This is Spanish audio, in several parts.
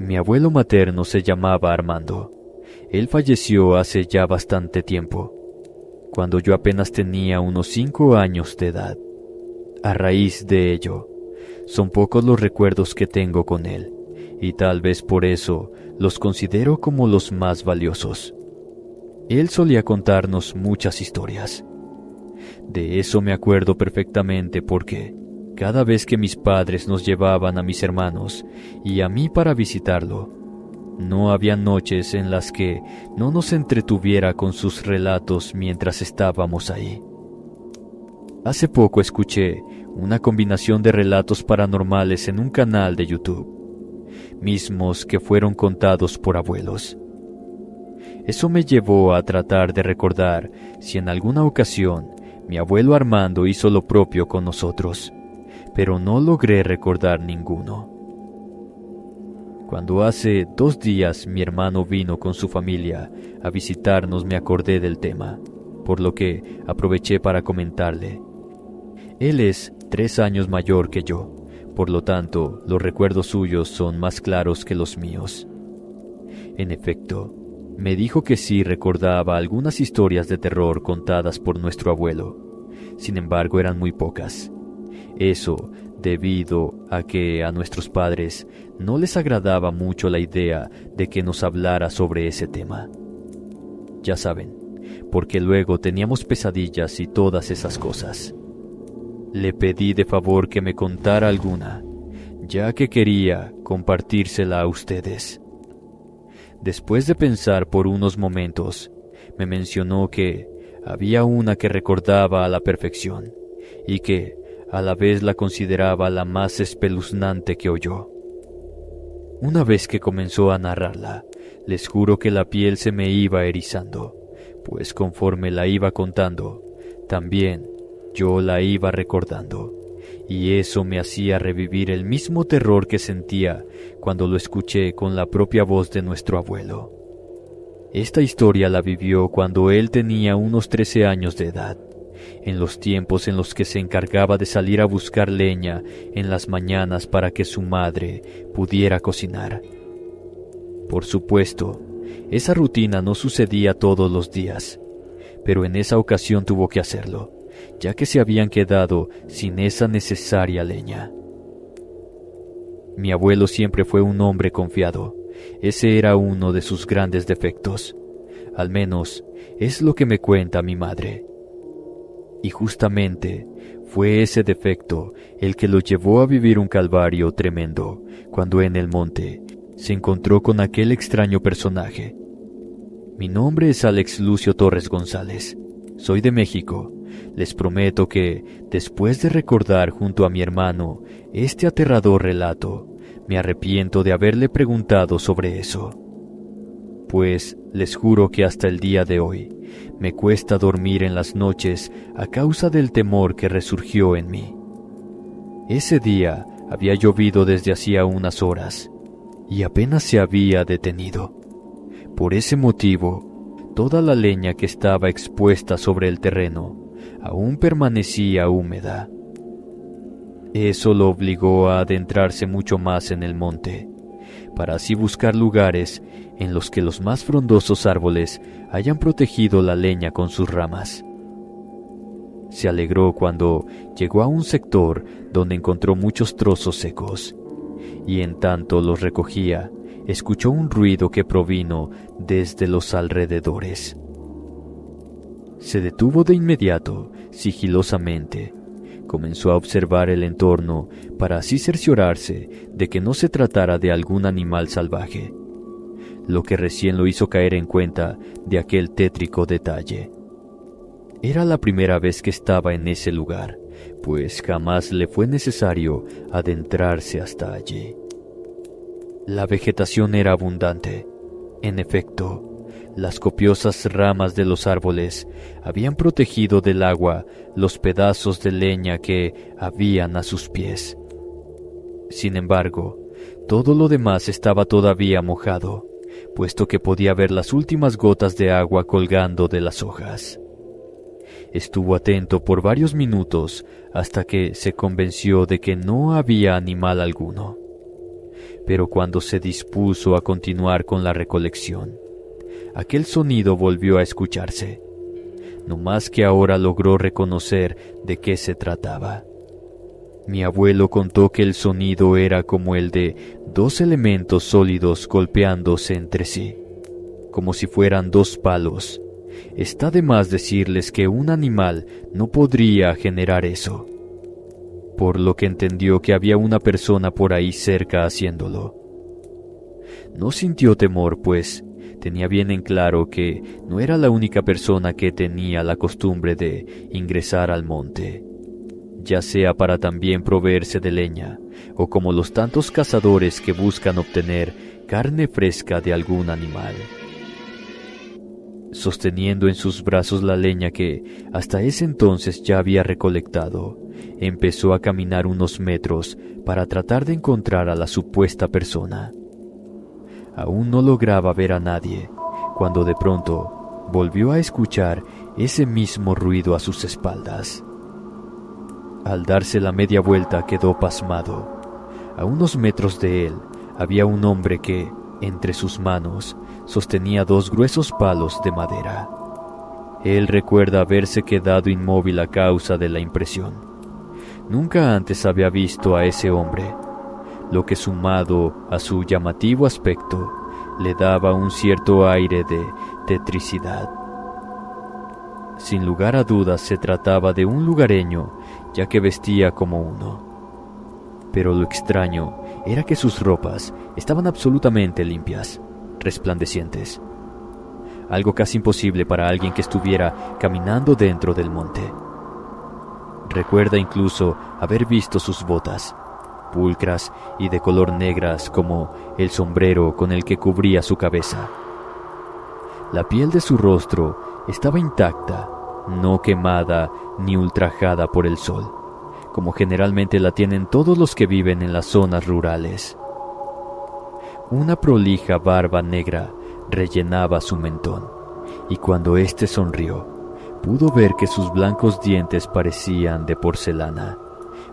Mi abuelo materno se llamaba Armando. Él falleció hace ya bastante tiempo, cuando yo apenas tenía unos 5 años de edad. A raíz de ello, son pocos los recuerdos que tengo con él, y tal vez por eso los considero como los más valiosos. Él solía contarnos muchas historias. De eso me acuerdo perfectamente porque cada vez que mis padres nos llevaban a mis hermanos y a mí para visitarlo, no había noches en las que no nos entretuviera con sus relatos mientras estábamos ahí. Hace poco escuché una combinación de relatos paranormales en un canal de YouTube, mismos que fueron contados por abuelos. Eso me llevó a tratar de recordar si en alguna ocasión mi abuelo Armando hizo lo propio con nosotros, pero no logré recordar ninguno. Cuando hace 2 días mi hermano vino con su familia a visitarnos, me acordé del tema, por lo que aproveché para comentarle. Él es 3 años mayor que yo, por lo tanto los recuerdos suyos son más claros que los míos. En efecto, me dijo que sí recordaba algunas historias de terror contadas por nuestro abuelo. Sin embargo, eran muy pocas. Eso debido a que a nuestros padres no les agradaba mucho la idea de que nos hablara sobre ese tema. Ya saben, porque luego teníamos pesadillas y todas esas cosas. Le pedí de favor que me contara alguna, ya que quería compartírsela a ustedes. Después de pensar por unos momentos, me mencionó que había una que recordaba a la perfección y que a la vez la consideraba la más espeluznante que oyó. Una vez que comenzó a narrarla, les juro que la piel se me iba erizando, pues conforme la iba contando, también yo la iba recordando, y eso me hacía revivir el mismo terror que sentía cuando lo escuché con la propia voz de nuestro abuelo. Esta historia la vivió cuando él tenía unos 13 años de edad, en los tiempos en los que se encargaba de salir a buscar leña en las mañanas para que su madre pudiera cocinar. Por supuesto, esa rutina no sucedía todos los días, pero en esa ocasión tuvo que hacerlo, ya que se habían quedado sin esa necesaria leña. Mi abuelo siempre fue un hombre confiado. Ese era uno de sus grandes defectos. Al menos es lo que me cuenta mi madre. Y justamente fue ese defecto el que lo llevó a vivir un calvario tremendo cuando en el monte se encontró con aquel extraño personaje. Mi nombre es Alex Lucio Torres González. Soy de México. Les prometo que, después de recordar junto a mi hermano este aterrador relato, me arrepiento de haberle preguntado sobre eso. Pues les juro que hasta el día de hoy me cuesta dormir en las noches a causa del temor que resurgió en mí. Ese día había llovido desde hacía unas horas y apenas se había detenido. Por ese motivo, toda la leña que estaba expuesta sobre el terreno aún permanecía húmeda. Eso lo obligó a adentrarse mucho más en el monte, para así buscar lugares en los que los más frondosos árboles hayan protegido la leña con sus ramas. Se alegró cuando llegó a un sector donde encontró muchos trozos secos, y en tanto los recogía, escuchó un ruido que provino desde los alrededores. Se detuvo de inmediato, sigilosamente. Comenzó a observar el entorno para así cerciorarse de que no se tratara de algún animal salvaje, lo que recién lo hizo caer en cuenta de aquel tétrico detalle. Era la primera vez que estaba en ese lugar, pues jamás le fue necesario adentrarse hasta allí. La vegetación era abundante. En efecto, las copiosas ramas de los árboles habían protegido del agua los pedazos de leña que habían a sus pies. Sin embargo, todo lo demás estaba todavía mojado, puesto que podía ver las últimas gotas de agua colgando de las hojas. Estuvo atento por varios minutos hasta que se convenció de que no había animal alguno. pero cuando se dispuso a continuar con la recolección, aquel sonido volvió a escucharse, no más que ahora logró reconocer de qué se trataba. Mi abuelo contó que el sonido era como el de dos elementos sólidos golpeándose entre sí, como si fueran dos palos. Está de más decirles que un animal no podría generar eso, por lo que entendió que había una persona por ahí cerca haciéndolo. No sintió temor, pues tenía bien en claro que no era la única persona que tenía la costumbre de ingresar al monte, ya sea para también proveerse de leña, o como los tantos cazadores que buscan obtener carne fresca de algún animal. Sosteniendo en sus brazos la leña que hasta ese entonces ya había recolectado, empezó a caminar unos metros para tratar de encontrar a la supuesta persona. Aún no lograba ver a nadie, cuando de pronto volvió a escuchar ese mismo ruido a sus espaldas. Al darse la media vuelta quedó pasmado. A unos metros de él había un hombre que, entre sus manos, sostenía dos gruesos palos de madera. Él recuerda haberse quedado inmóvil a causa de la impresión. Nunca antes había visto a ese hombre, lo que sumado a su llamativo aspecto le daba un cierto aire de tetricidad. Sin lugar a dudas se trataba de un lugareño, ya que vestía como uno. Pero lo extraño era que sus ropas estaban absolutamente limpias, resplandecientes. Algo casi imposible para alguien que estuviera caminando dentro del monte. Recuerda incluso haber visto sus botas, pulcras y de color negras como el sombrero con el que cubría su cabeza. La piel de su rostro estaba intacta, no quemada ni ultrajada por el sol, como generalmente la tienen todos los que viven en las zonas rurales. Una prolija barba negra rellenaba su mentón, y cuando éste sonrió, pudo ver que sus blancos dientes parecían de porcelana,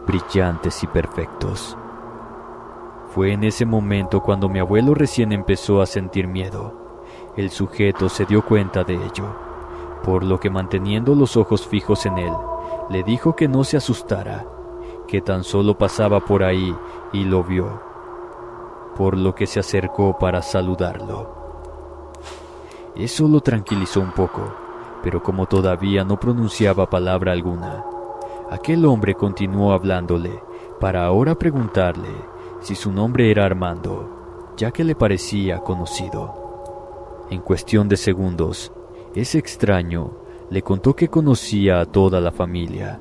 brillantes y perfectos. Fue en ese momento cuando mi abuelo recién empezó a sentir miedo. El sujeto se dio cuenta de ello, por lo que manteniendo los ojos fijos en él, le dijo que no se asustara, que tan solo pasaba por ahí y lo vio, por lo que se acercó para saludarlo. Eso lo tranquilizó un poco, pero como todavía no pronunciaba palabra alguna, aquel hombre continuó hablándole para ahora preguntarle si su nombre era Armando, ya que le parecía conocido. En cuestión de segundos, ese extraño le contó que conocía a toda la familia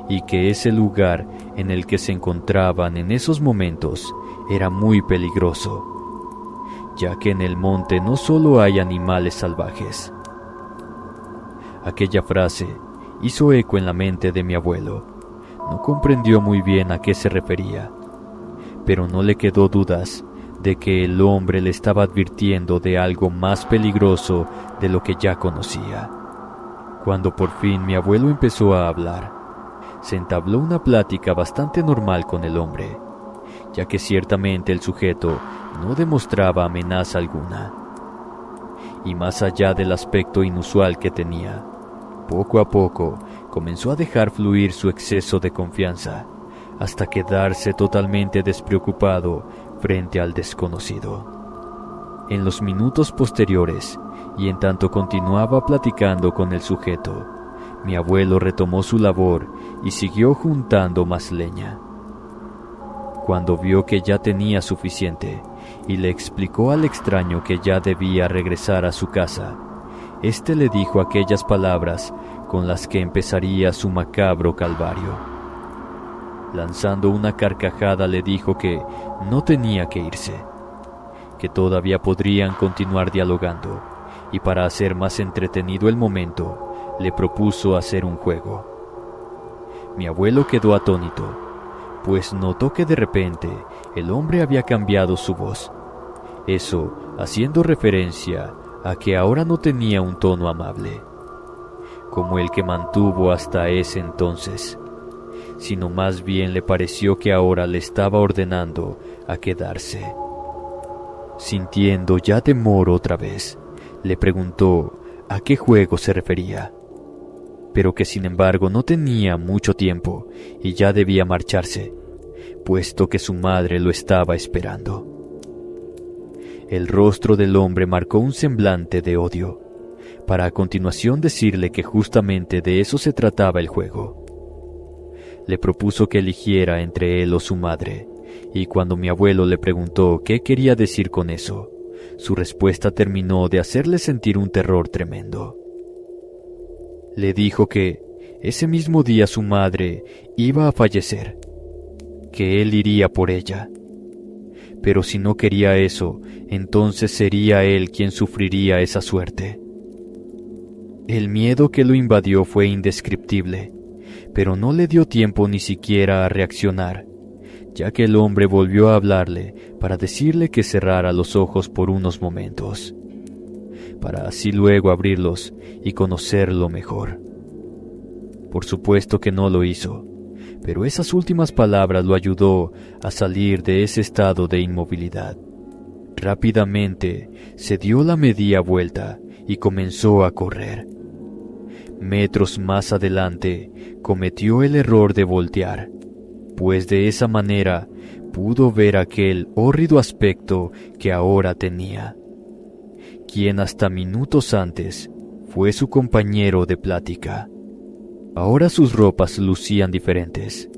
y que ese lugar en el que se encontraban en esos momentos era muy peligroso, ya que en el monte no solo hay animales salvajes. Aquella frase hizo eco en la mente de mi abuelo. No comprendió muy bien a qué se refería, pero no le quedó dudas de que el hombre le estaba advirtiendo de algo más peligroso de lo que ya conocía. Cuando por fin mi abuelo empezó a hablar, se entabló una plática bastante normal con el hombre, ya que ciertamente el sujeto no demostraba amenaza alguna. Y más allá del aspecto inusual que tenía, poco a poco comenzó a dejar fluir su exceso de confianza, hasta quedarse totalmente despreocupado frente al desconocido. En los minutos posteriores, y en tanto continuaba platicando con el sujeto, mi abuelo retomó su labor y siguió juntando más leña. Cuando vio que ya tenía suficiente y le explicó al extraño que ya debía regresar a su casa, éste le dijo aquellas palabras con las que empezaría su macabro calvario. Lanzando una carcajada le dijo que no tenía que irse, que todavía podrían continuar dialogando, y para hacer más entretenido el momento, le propuso hacer un juego. Mi abuelo quedó atónito, pues notó que de repente el hombre había cambiado su voz, eso haciendo referencia a que ahora no tenía un tono amable, como el que mantuvo hasta ese entonces, sino más bien le pareció que ahora le estaba ordenando a quedarse, sintiendo ya temor otra vez, le preguntó a qué juego se refería, pero que sin embargo no tenía mucho tiempo y ya debía marcharse, puesto que su madre lo estaba esperando. El rostro del hombre marcó un semblante de odio, para a continuación decirle que justamente de eso se trataba el juego. Le propuso que eligiera entre él o su madre, y cuando mi abuelo le preguntó qué quería decir con eso, su respuesta terminó de hacerle sentir un terror tremendo. Le dijo que ese mismo día su madre iba a fallecer, que él iría por ella. Pero si no quería eso, entonces sería él quien sufriría esa suerte. El miedo que lo invadió fue indescriptible, pero no le dio tiempo ni siquiera a reaccionar, ya que el hombre volvió a hablarle para decirle que cerrara los ojos por unos momentos, para así luego abrirlos y conocerlo mejor. Por supuesto que no lo hizo, pero esas últimas palabras lo ayudó a salir de ese estado de inmovilidad. Rápidamente se dio la media vuelta y comenzó a correr. Metros más adelante cometió el error de voltear, pues de esa manera pudo ver aquel hórrido aspecto que ahora tenía, quien hasta minutos antes fue su compañero de plática. Ahora sus ropas lucían diferentes,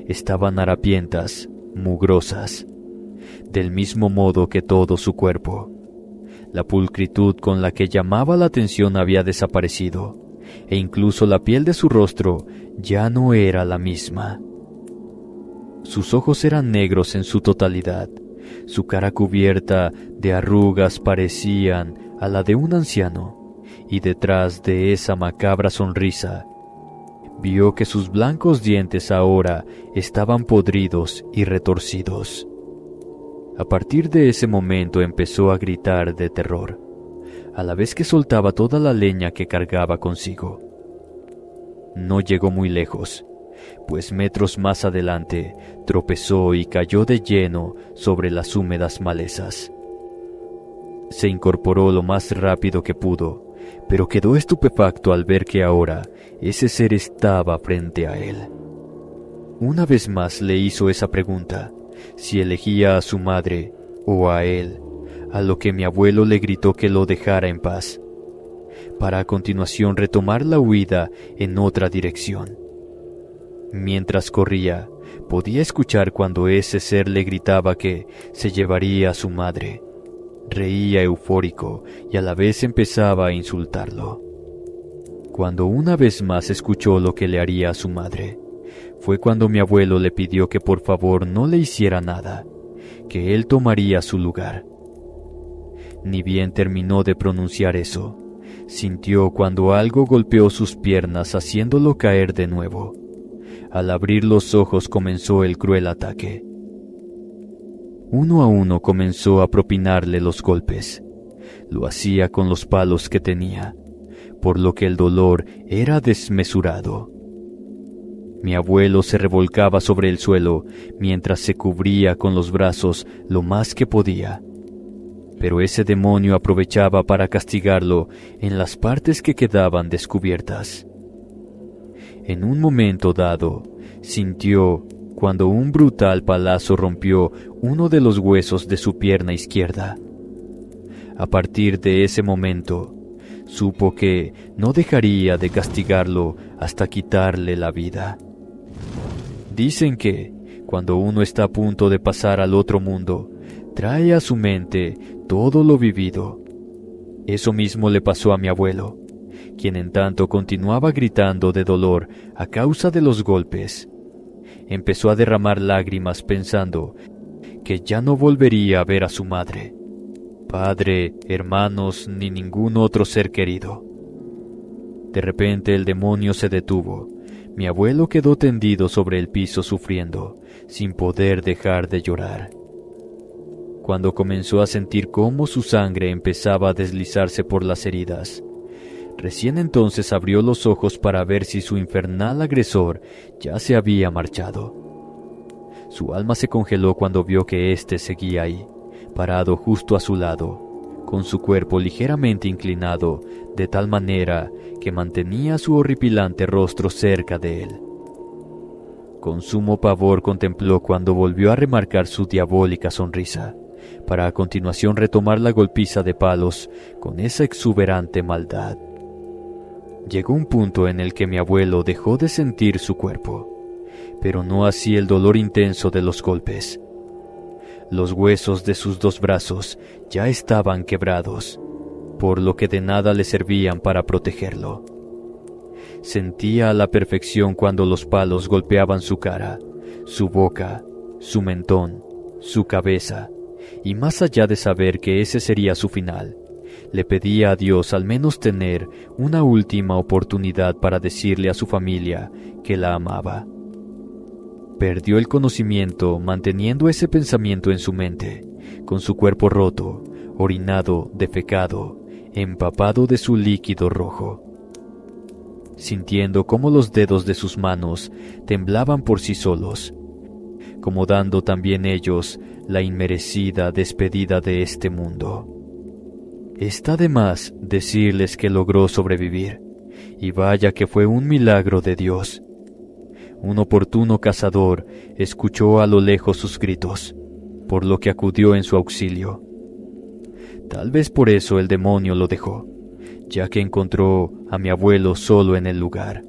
estaban harapientas, mugrosas, del mismo modo que todo su cuerpo. La pulcritud con la que llamaba la atención había desaparecido, e incluso la piel de su rostro ya no era la misma. Sus ojos eran negros en su totalidad, su cara cubierta de arrugas parecían a la de un anciano, y detrás de esa macabra sonrisa, vio que sus blancos dientes ahora estaban podridos y retorcidos. A partir de ese momento empezó a gritar de terror, a la vez que soltaba toda la leña que cargaba consigo. No llegó muy lejos, pues metros más adelante tropezó y cayó de lleno sobre las húmedas malezas. Se incorporó lo más rápido que pudo, pero quedó estupefacto al ver que ahora ese ser estaba frente a él. Una vez más le hizo esa pregunta, si elegía a su madre o a él, a lo que mi abuelo le gritó que lo dejara en paz, para a continuación retomar la huida en otra dirección. Mientras corría, podía escuchar cuando ese ser le gritaba que se llevaría a su madre. Reía eufórico y a la vez empezaba a insultarlo. Cuando una vez más escuchó lo que le haría a su madre, fue cuando mi abuelo le pidió que por favor no le hiciera nada, que él tomaría su lugar. Ni bien terminó de pronunciar eso, sintió cuando algo golpeó sus piernas haciéndolo caer de nuevo. Al abrir los ojos comenzó el cruel ataque. Uno a uno comenzó a propinarle los golpes. Lo hacía con los palos que tenía, por lo que el dolor era desmesurado. Mi abuelo se revolcaba sobre el suelo mientras se cubría con los brazos lo más que podía. Pero ese demonio aprovechaba para castigarlo en las partes que quedaban descubiertas. En un momento dado, sintió cuando un brutal palazo rompió uno de los huesos de su pierna izquierda. A partir de ese momento, supo que no dejaría de castigarlo hasta quitarle la vida. Dicen que, cuando uno está a punto de pasar al otro mundo, trae a su mente todo lo vivido. Eso mismo le pasó a mi abuelo, quien en tanto continuaba gritando de dolor a causa de los golpes. Empezó a derramar lágrimas pensando que ya no volvería a ver a su madre, padre, hermanos ni ningún otro ser querido. De repente el demonio se detuvo. Mi abuelo quedó tendido sobre el piso sufriendo, sin poder dejar de llorar. Cuando comenzó a sentir cómo su sangre empezaba a deslizarse por las heridas, recién entonces abrió los ojos para ver si su infernal agresor ya se había marchado. Su alma se congeló cuando vio que éste seguía ahí, parado justo a su lado, con su cuerpo ligeramente inclinado, de tal manera que mantenía su horripilante rostro cerca de él. Con sumo pavor contempló cuando volvió a remarcar su diabólica sonrisa, para a continuación retomar la golpiza de palos con esa exuberante maldad. Llegó un punto en el que mi abuelo dejó de sentir su cuerpo, pero no así el dolor intenso de los golpes. Los huesos de sus dos brazos ya estaban quebrados, por lo que de nada le servían para protegerlo. Sentía a la perfección cuando los palos golpeaban su cara, su boca, su mentón, su cabeza, y más allá de saber que ese sería su final, le pedía a Dios al menos tener una última oportunidad para decirle a su familia que la amaba. Perdió el conocimiento manteniendo ese pensamiento en su mente, con su cuerpo roto, orinado, defecado, empapado de su líquido rojo. Sintiendo cómo los dedos de sus manos temblaban por sí solos, como dando también ellos la inmerecida despedida de este mundo. Está de más decirles que logró sobrevivir, y vaya que fue un milagro de Dios. Un oportuno cazador escuchó a lo lejos sus gritos, por lo que acudió en su auxilio. Tal vez por eso el demonio lo dejó, ya que encontró a mi abuelo solo en el lugar.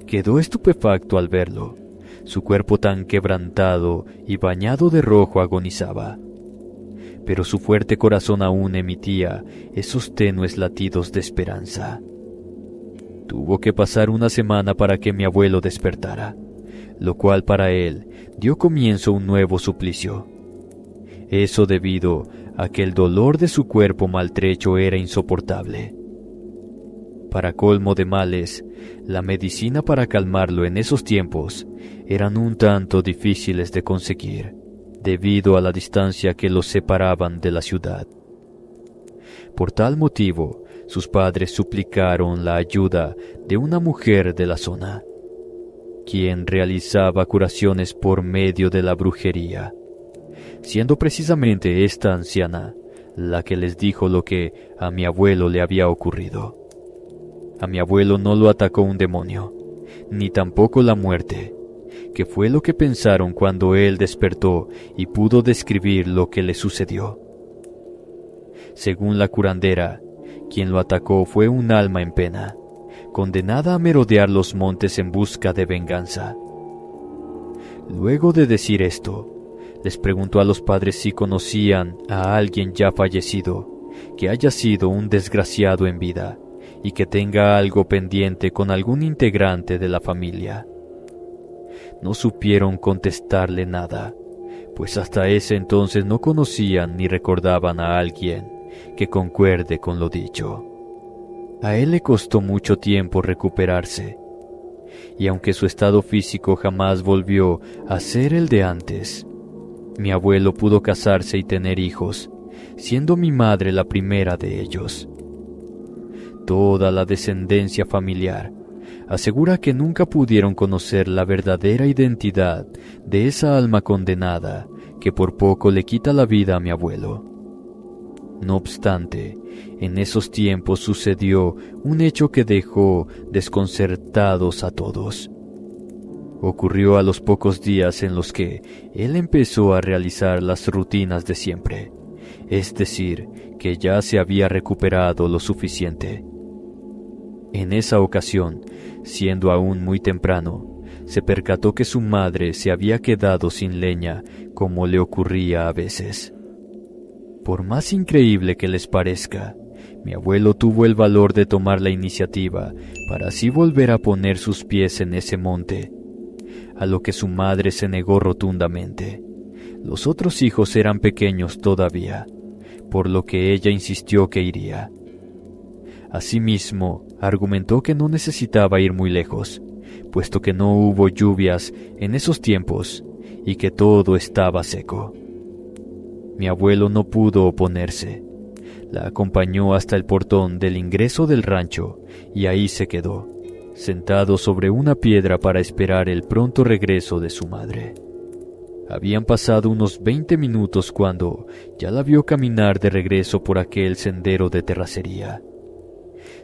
Quedó estupefacto al verlo. Su cuerpo tan quebrantado y bañado de rojo agonizaba, pero su fuerte corazón aún emitía esos tenues latidos de esperanza. Tuvo que pasar una semana para que mi abuelo despertara, lo cual para él dio comienzo a un nuevo suplicio. Eso debido a que el dolor de su cuerpo maltrecho era insoportable. Para colmo de males, la medicina para calmarlo en esos tiempos eran un tanto difíciles de conseguir, debido a la distancia que los separaban de la ciudad. Por tal motivo, sus padres suplicaron la ayuda de una mujer de la zona, quien realizaba curaciones por medio de la brujería, siendo precisamente esta anciana la que les dijo lo que a mi abuelo le había ocurrido. A mi abuelo no lo atacó un demonio, ni tampoco la muerte, que fue lo que pensaron cuando él despertó y pudo describir lo que le sucedió. Según la curandera, quien lo atacó fue un alma en pena, condenada a merodear los montes en busca de venganza. Luego de decir esto, les preguntó a los padres si conocían a alguien ya fallecido, que haya sido un desgraciado en vida, y que tenga algo pendiente con algún integrante de la familia. No supieron contestarle nada, pues hasta ese entonces no conocían ni recordaban a alguien que concuerde con lo dicho. A él le costó mucho tiempo recuperarse, y aunque su estado físico jamás volvió a ser el de antes, mi abuelo pudo casarse y tener hijos, siendo mi madre la primera de ellos. Toda la descendencia familiar asegura que nunca pudieron conocer la verdadera identidad de esa alma condenada que por poco le quita la vida a mi abuelo. No obstante, en esos tiempos sucedió un hecho que dejó desconcertados a todos. Ocurrió a los pocos días en los que él empezó a realizar las rutinas de siempre, es decir, que ya se había recuperado lo suficiente. En esa ocasión, siendo aún muy temprano, se percató que su madre se había quedado sin leña, como le ocurría a veces. Por más increíble que les parezca, mi abuelo tuvo el valor de tomar la iniciativa para así volver a poner sus pies en ese monte, a lo que su madre se negó rotundamente. Los otros hijos eran pequeños todavía, por lo que ella insistió que iría. Asimismo, argumentó que no necesitaba ir muy lejos, puesto que no hubo lluvias en esos tiempos y que todo estaba seco. Mi abuelo no pudo oponerse. La acompañó hasta el portón del ingreso del rancho y ahí se quedó, sentado sobre una piedra para esperar el pronto regreso de su madre. Habían pasado unos 20 minutos cuando ya la vio caminar de regreso por aquel sendero de terracería.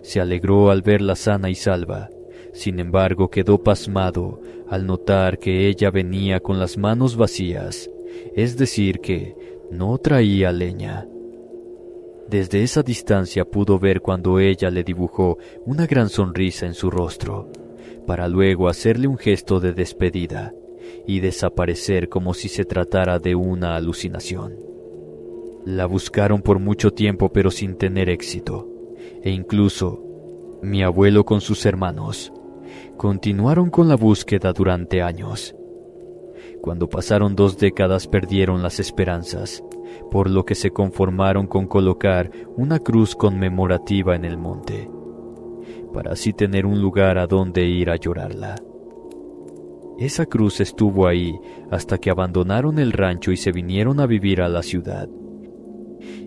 Se alegró al verla sana y salva. Sin embargo, quedó pasmado al notar que ella venía con las manos vacías, es decir, que no traía leña. Desde esa distancia pudo ver cuando ella le dibujó una gran sonrisa en su rostro, para luego hacerle un gesto de despedida y desaparecer como si se tratara de una alucinación. La buscaron por mucho tiempo pero sin tener éxito, e incluso mi abuelo con sus hermanos continuaron con la búsqueda durante años. Cuando pasaron 2 décadas perdieron las esperanzas, por lo que se conformaron con colocar una cruz conmemorativa en el monte, para así tener un lugar a donde ir a llorarla. Esa cruz estuvo ahí hasta que abandonaron el rancho y se vinieron a vivir a la ciudad.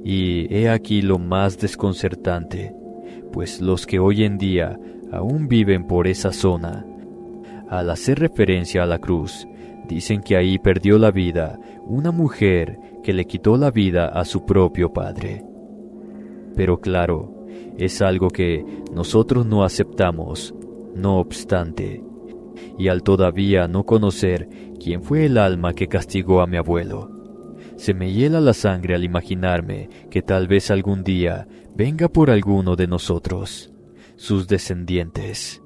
Y he aquí lo más desconcertante, pues los que hoy en día aún viven por esa zona, al hacer referencia a la cruz, dicen que ahí perdió la vida una mujer que le quitó la vida a su propio padre. Pero claro, es algo que nosotros no aceptamos, no obstante, y al todavía no conocer quién fue el alma que castigó a mi abuelo, se me hiela la sangre al imaginarme que tal vez algún día venga por alguno de nosotros, sus descendientes.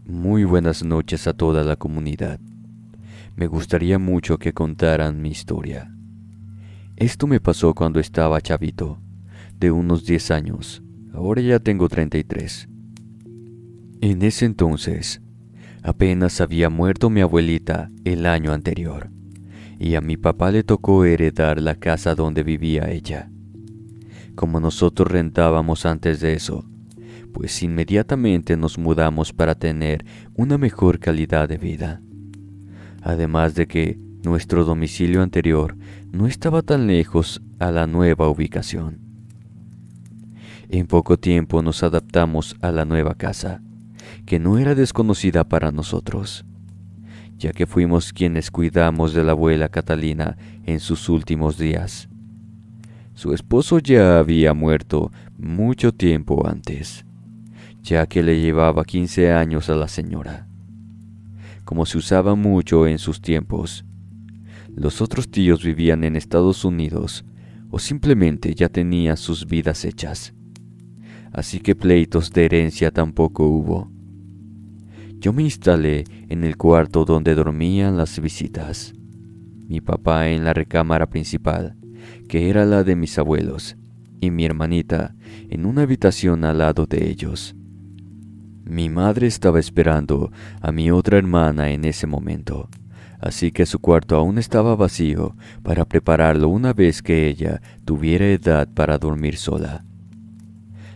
Muy buenas noches a toda la comunidad. Me gustaría mucho que contaran mi historia. Esto me pasó cuando estaba chavito, de unos 10 años. Ahora ya tengo 33. En ese entonces, apenas había muerto mi abuelita el año anterior, y a mi papá le tocó heredar la casa donde vivía ella. Como nosotros rentábamos antes de eso, pues inmediatamente nos mudamos para tener una mejor calidad de vida. Además de que nuestro domicilio anterior no estaba tan lejos a la nueva ubicación. En poco tiempo nos adaptamos a la nueva casa, que no era desconocida para nosotros, ya que fuimos quienes cuidamos de la abuela Catalina en sus últimos días. Su esposo ya había muerto mucho tiempo antes, ya que le llevaba 15 años a la señora. Como se usaba mucho en sus tiempos, los otros tíos vivían en Estados Unidos o simplemente ya tenían sus vidas hechas. Así que pleitos de herencia tampoco hubo. Yo me instalé en el cuarto donde dormían las visitas. Mi papá en la recámara principal, que era la de mis abuelos, y mi hermanita en una habitación al lado de ellos. Mi madre estaba esperando a mi otra hermana en ese momento, así que su cuarto aún estaba vacío para prepararlo una vez que ella tuviera edad para dormir sola.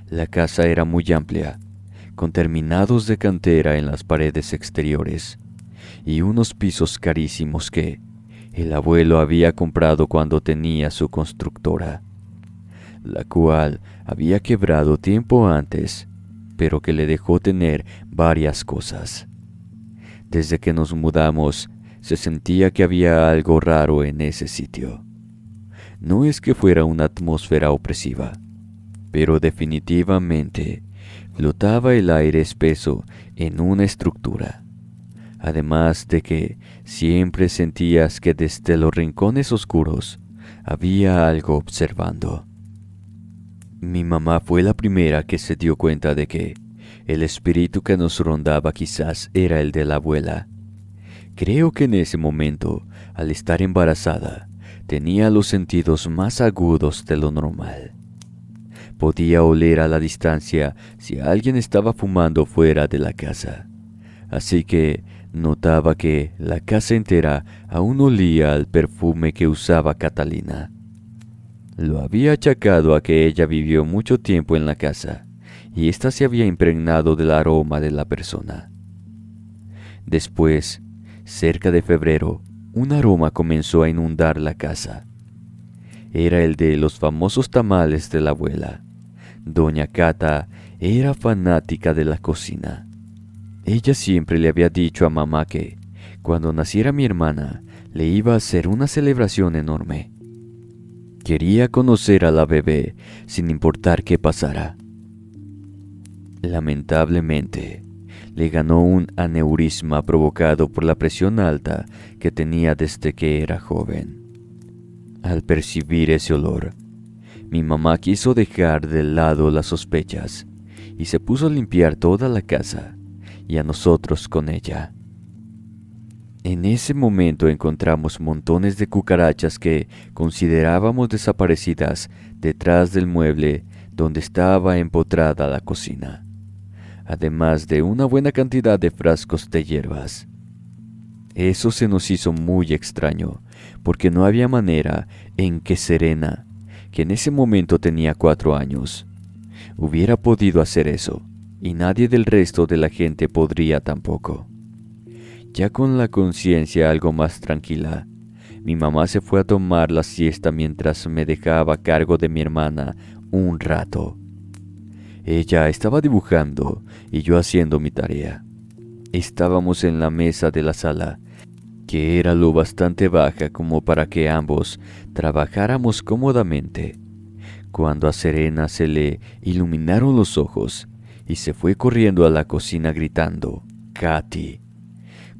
La casa era muy amplia, con terminados de cantera en las paredes exteriores y unos pisos carísimos que el abuelo había comprado cuando tenía su constructora, la cual había quebrado tiempo antes, pero que le dejó tener varias cosas. Desde que nos mudamos, se sentía que había algo raro en ese sitio. No es que fuera una atmósfera opresiva, pero definitivamente flotaba el aire espeso en una estructura. Además de que siempre sentías que desde los rincones oscuros había algo observando. Mi mamá fue la primera que se dio cuenta de que el espíritu que nos rondaba quizás era el de la abuela. Creo que en ese momento, al estar embarazada, tenía los sentidos más agudos de lo normal. Podía oler a la distancia si alguien estaba fumando fuera de la casa. Así que notaba que la casa entera aún olía al perfume que usaba Catalina. Lo había achacado a que ella vivió mucho tiempo en la casa y ésta se había impregnado del aroma de la persona. Después, cerca de febrero, un aroma comenzó a inundar la casa. Era el de los famosos tamales de la abuela. Doña Cata era fanática de la cocina. Ella siempre le había dicho a mamá que, cuando naciera mi hermana, le iba a hacer una celebración enorme. Quería conocer a la bebé sin importar qué pasara. Lamentablemente, le ganó un aneurisma provocado por la presión alta que tenía desde que era joven. Al percibir ese olor, mi mamá quiso dejar de lado las sospechas y se puso a limpiar toda la casa y a nosotros con ella. En ese momento encontramos montones de cucarachas que considerábamos desaparecidas detrás del mueble donde estaba empotrada la cocina, además de una buena cantidad de frascos de hierbas. Eso se nos hizo muy extraño, porque no había manera en que Serena, que en ese momento tenía 4 años, hubiera podido hacer eso, y nadie del resto de la gente podría tampoco. Ya con la conciencia algo más tranquila, mi mamá se fue a tomar la siesta mientras me dejaba a cargo de mi hermana un rato. Ella estaba dibujando y yo haciendo mi tarea. Estábamos en la mesa de la sala, que era lo bastante baja como para que ambos trabajáramos cómodamente, cuando a Serena se le iluminaron los ojos y se fue corriendo a la cocina gritando «Katy»,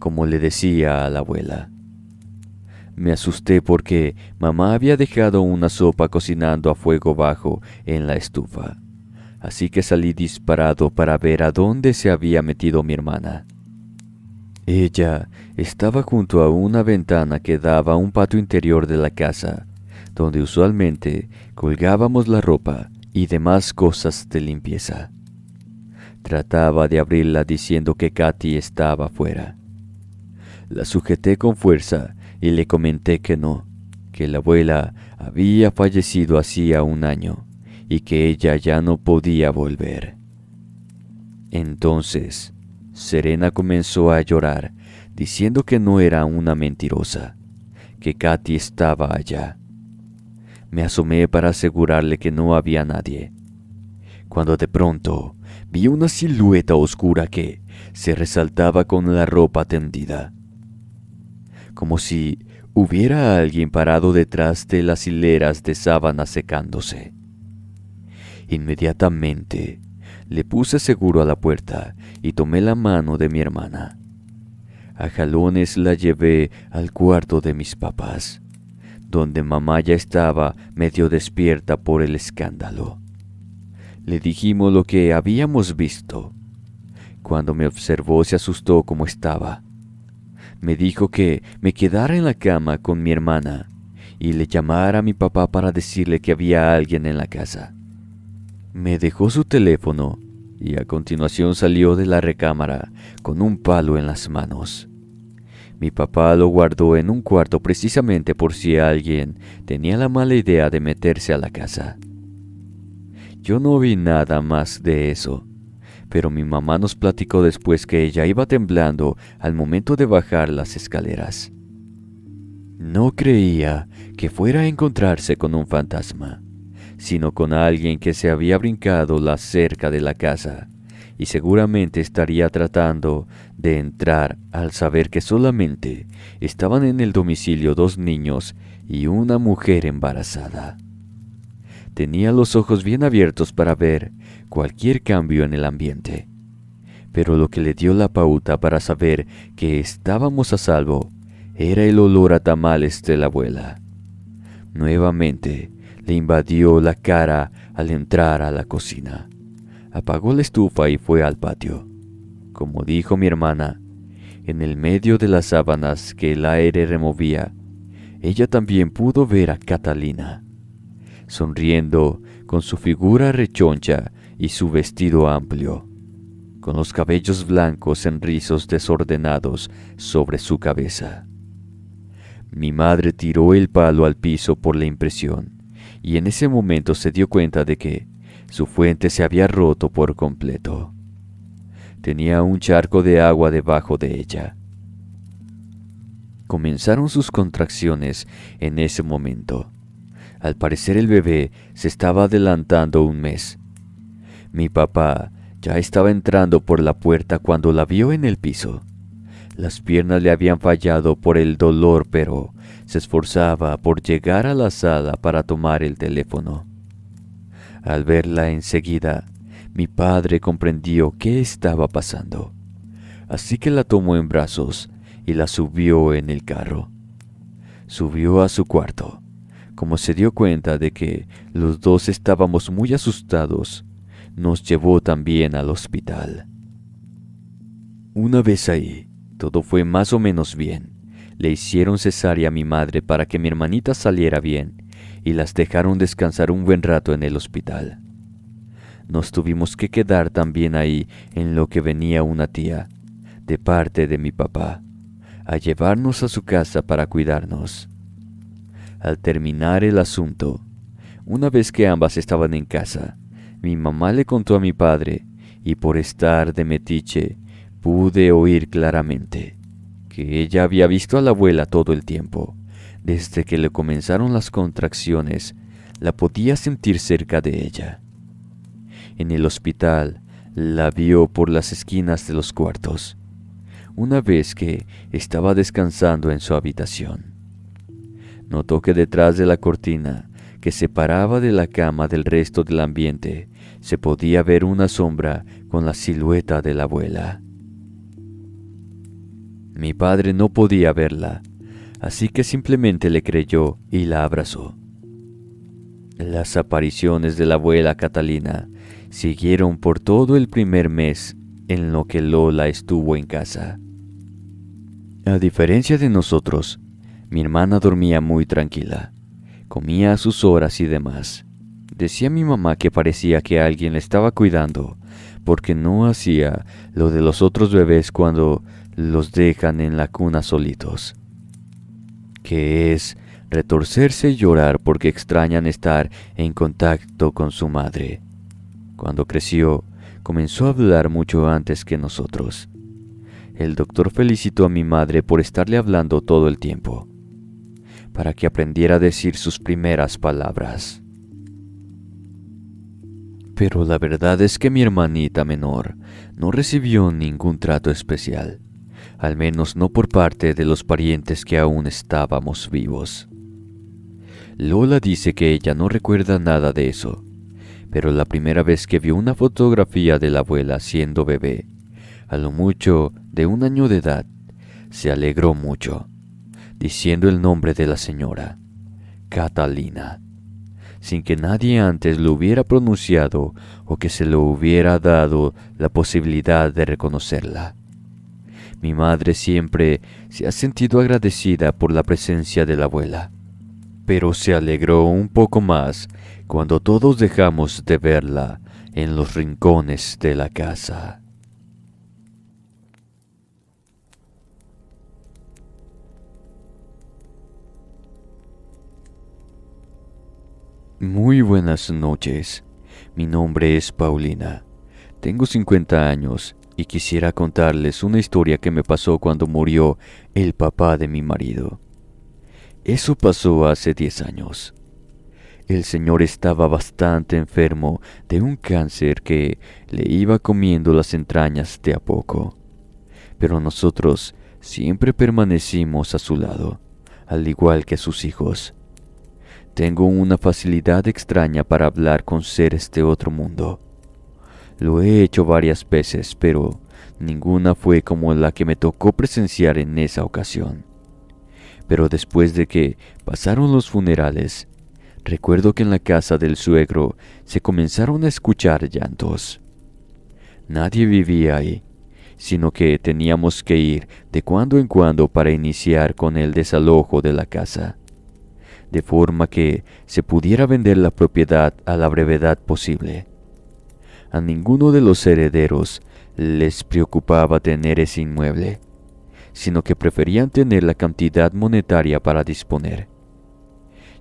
como le decía a la abuela. Me asusté porque mamá había dejado una sopa cocinando a fuego bajo en la estufa, así que salí disparado para ver a dónde se había metido mi hermana. Ella estaba junto a una ventana que daba a un patio interior de la casa, donde usualmente colgábamos la ropa y demás cosas de limpieza. Trataba de abrirla diciendo que Katy estaba fuera. La sujeté con fuerza y le comenté que no, que la abuela había fallecido hacía 1 año y que ella ya no podía volver. Entonces, Serena comenzó a llorar, diciendo que no era una mentirosa, que Katy estaba allá. Me asomé para asegurarle que no había nadie, cuando de pronto vi una silueta oscura que se resaltaba con la ropa tendida, como si hubiera alguien parado detrás de las hileras de sábanas secándose. Inmediatamente le puse seguro a la puerta y tomé la mano de mi hermana. A jalones la llevé al cuarto de mis papás, donde mamá ya estaba medio despierta por el escándalo. Le dijimos lo que habíamos visto. Cuando me observó se asustó como estaba. Me dijo que me quedara en la cama con mi hermana y le llamara a mi papá para decirle que había alguien en la casa. Me dejó su teléfono y a continuación salió de la recámara con un palo en las manos. Mi papá lo guardó en un cuarto precisamente por si alguien tenía la mala idea de meterse a la casa. Yo no vi nada más de eso, pero mi mamá nos platicó después que ella iba temblando al momento de bajar las escaleras. No creía que fuera a encontrarse con un fantasma, sino con alguien que se había brincado la cerca de la casa y seguramente estaría tratando de entrar al saber que solamente estaban en el domicilio 2 niños y una mujer embarazada. Tenía los ojos bien abiertos para ver cualquier cambio en el ambiente, pero lo que le dio la pauta para saber que estábamos a salvo era el olor a tamales de la abuela. Nuevamente le invadió la cara al entrar a la cocina. Apagó la estufa y fue al patio. Como dijo mi hermana, en el medio de las sábanas que el aire removía, ella también pudo ver a Catalina, sonriendo con su figura rechoncha y su vestido amplio, con los cabellos blancos en rizos desordenados sobre su cabeza. Mi madre tiró el palo al piso por la impresión, y en ese momento se dio cuenta de que su fuente se había roto por completo. Tenía un charco de agua debajo de ella. Comenzaron sus contracciones en ese momento. Al parecer el bebé se estaba adelantando 1 mes. Mi papá ya estaba entrando por la puerta cuando la vio en el piso. Las piernas le habían fallado por el dolor, pero se esforzaba por llegar a la sala para tomar el teléfono. Al verla enseguida, mi padre comprendió qué estaba pasando, así que la tomó en brazos y la subió en el carro. Subió a su cuarto. Como se dio cuenta de que los dos estábamos muy asustados, nos llevó también al hospital. Una vez ahí, todo fue más o menos bien. Le hicieron cesárea a mi madre para que mi hermanita saliera bien y las dejaron descansar un buen rato en el hospital. Nos tuvimos que quedar también ahí en lo que venía una tía, de parte de mi papá, a llevarnos a su casa para cuidarnos. Al terminar el asunto, una vez que ambas estaban en casa, mi mamá le contó a mi padre, y por estar de metiche, pude oír claramente que ella había visto a la abuela todo el tiempo. Desde que le comenzaron las contracciones, la podía sentir cerca de ella. En el hospital, la vio por las esquinas de los cuartos, una vez que estaba descansando en su habitación. Notó que detrás de la cortina que separaba de la cama del resto del ambiente, se podía ver una sombra con la silueta de la abuela. Mi padre no podía verla, así que simplemente le creyó y la abrazó. Las apariciones de la abuela Catalina siguieron por todo el primer mes en lo que Lola estuvo en casa. A diferencia de nosotros, mi hermana dormía muy tranquila, comía a sus horas y demás. Decía mi mamá que parecía que alguien la estaba cuidando, porque no hacía lo de los otros bebés cuando los dejan en la cuna solitos, que es retorcerse y llorar porque extrañan estar en contacto con su madre. Cuando creció, comenzó a hablar mucho antes que nosotros. El doctor felicitó a mi madre por estarle hablando todo el tiempo, para que aprendiera a decir sus primeras palabras. Pero la verdad es que mi hermanita menor no recibió ningún trato especial, al menos no por parte de los parientes que aún estábamos vivos. Lola dice que ella no recuerda nada de eso, pero la primera vez que vio una fotografía de la abuela siendo bebé, a lo mucho de 1 año de edad, se alegró mucho, diciendo el nombre de la señora, Catalina, sin que nadie antes lo hubiera pronunciado o que se lo hubiera dado la posibilidad de reconocerla. Mi madre siempre se ha sentido agradecida por la presencia de la abuela, pero se alegró un poco más cuando todos dejamos de verla en los rincones de la casa. Muy buenas noches. Mi nombre es Paulina. Tengo 50 años y quisiera contarles una historia que me pasó cuando murió el papá de mi marido. Eso pasó hace 10 años. El señor estaba bastante enfermo de un cáncer que le iba comiendo las entrañas de a poco. Pero nosotros siempre permanecimos a su lado, al igual que sus hijos. Tengo una facilidad extraña para hablar con seres de otro mundo. Lo he hecho varias veces, pero ninguna fue como la que me tocó presenciar en esa ocasión. Pero después de que pasaron los funerales, recuerdo que en la casa del suegro se comenzaron a escuchar llantos. Nadie vivía ahí, sino que teníamos que ir de cuando en cuando para iniciar con el desalojo de la casa, de forma que se pudiera vender la propiedad a la brevedad posible. A ninguno de los herederos les preocupaba tener ese inmueble, sino que preferían tener la cantidad monetaria para disponer.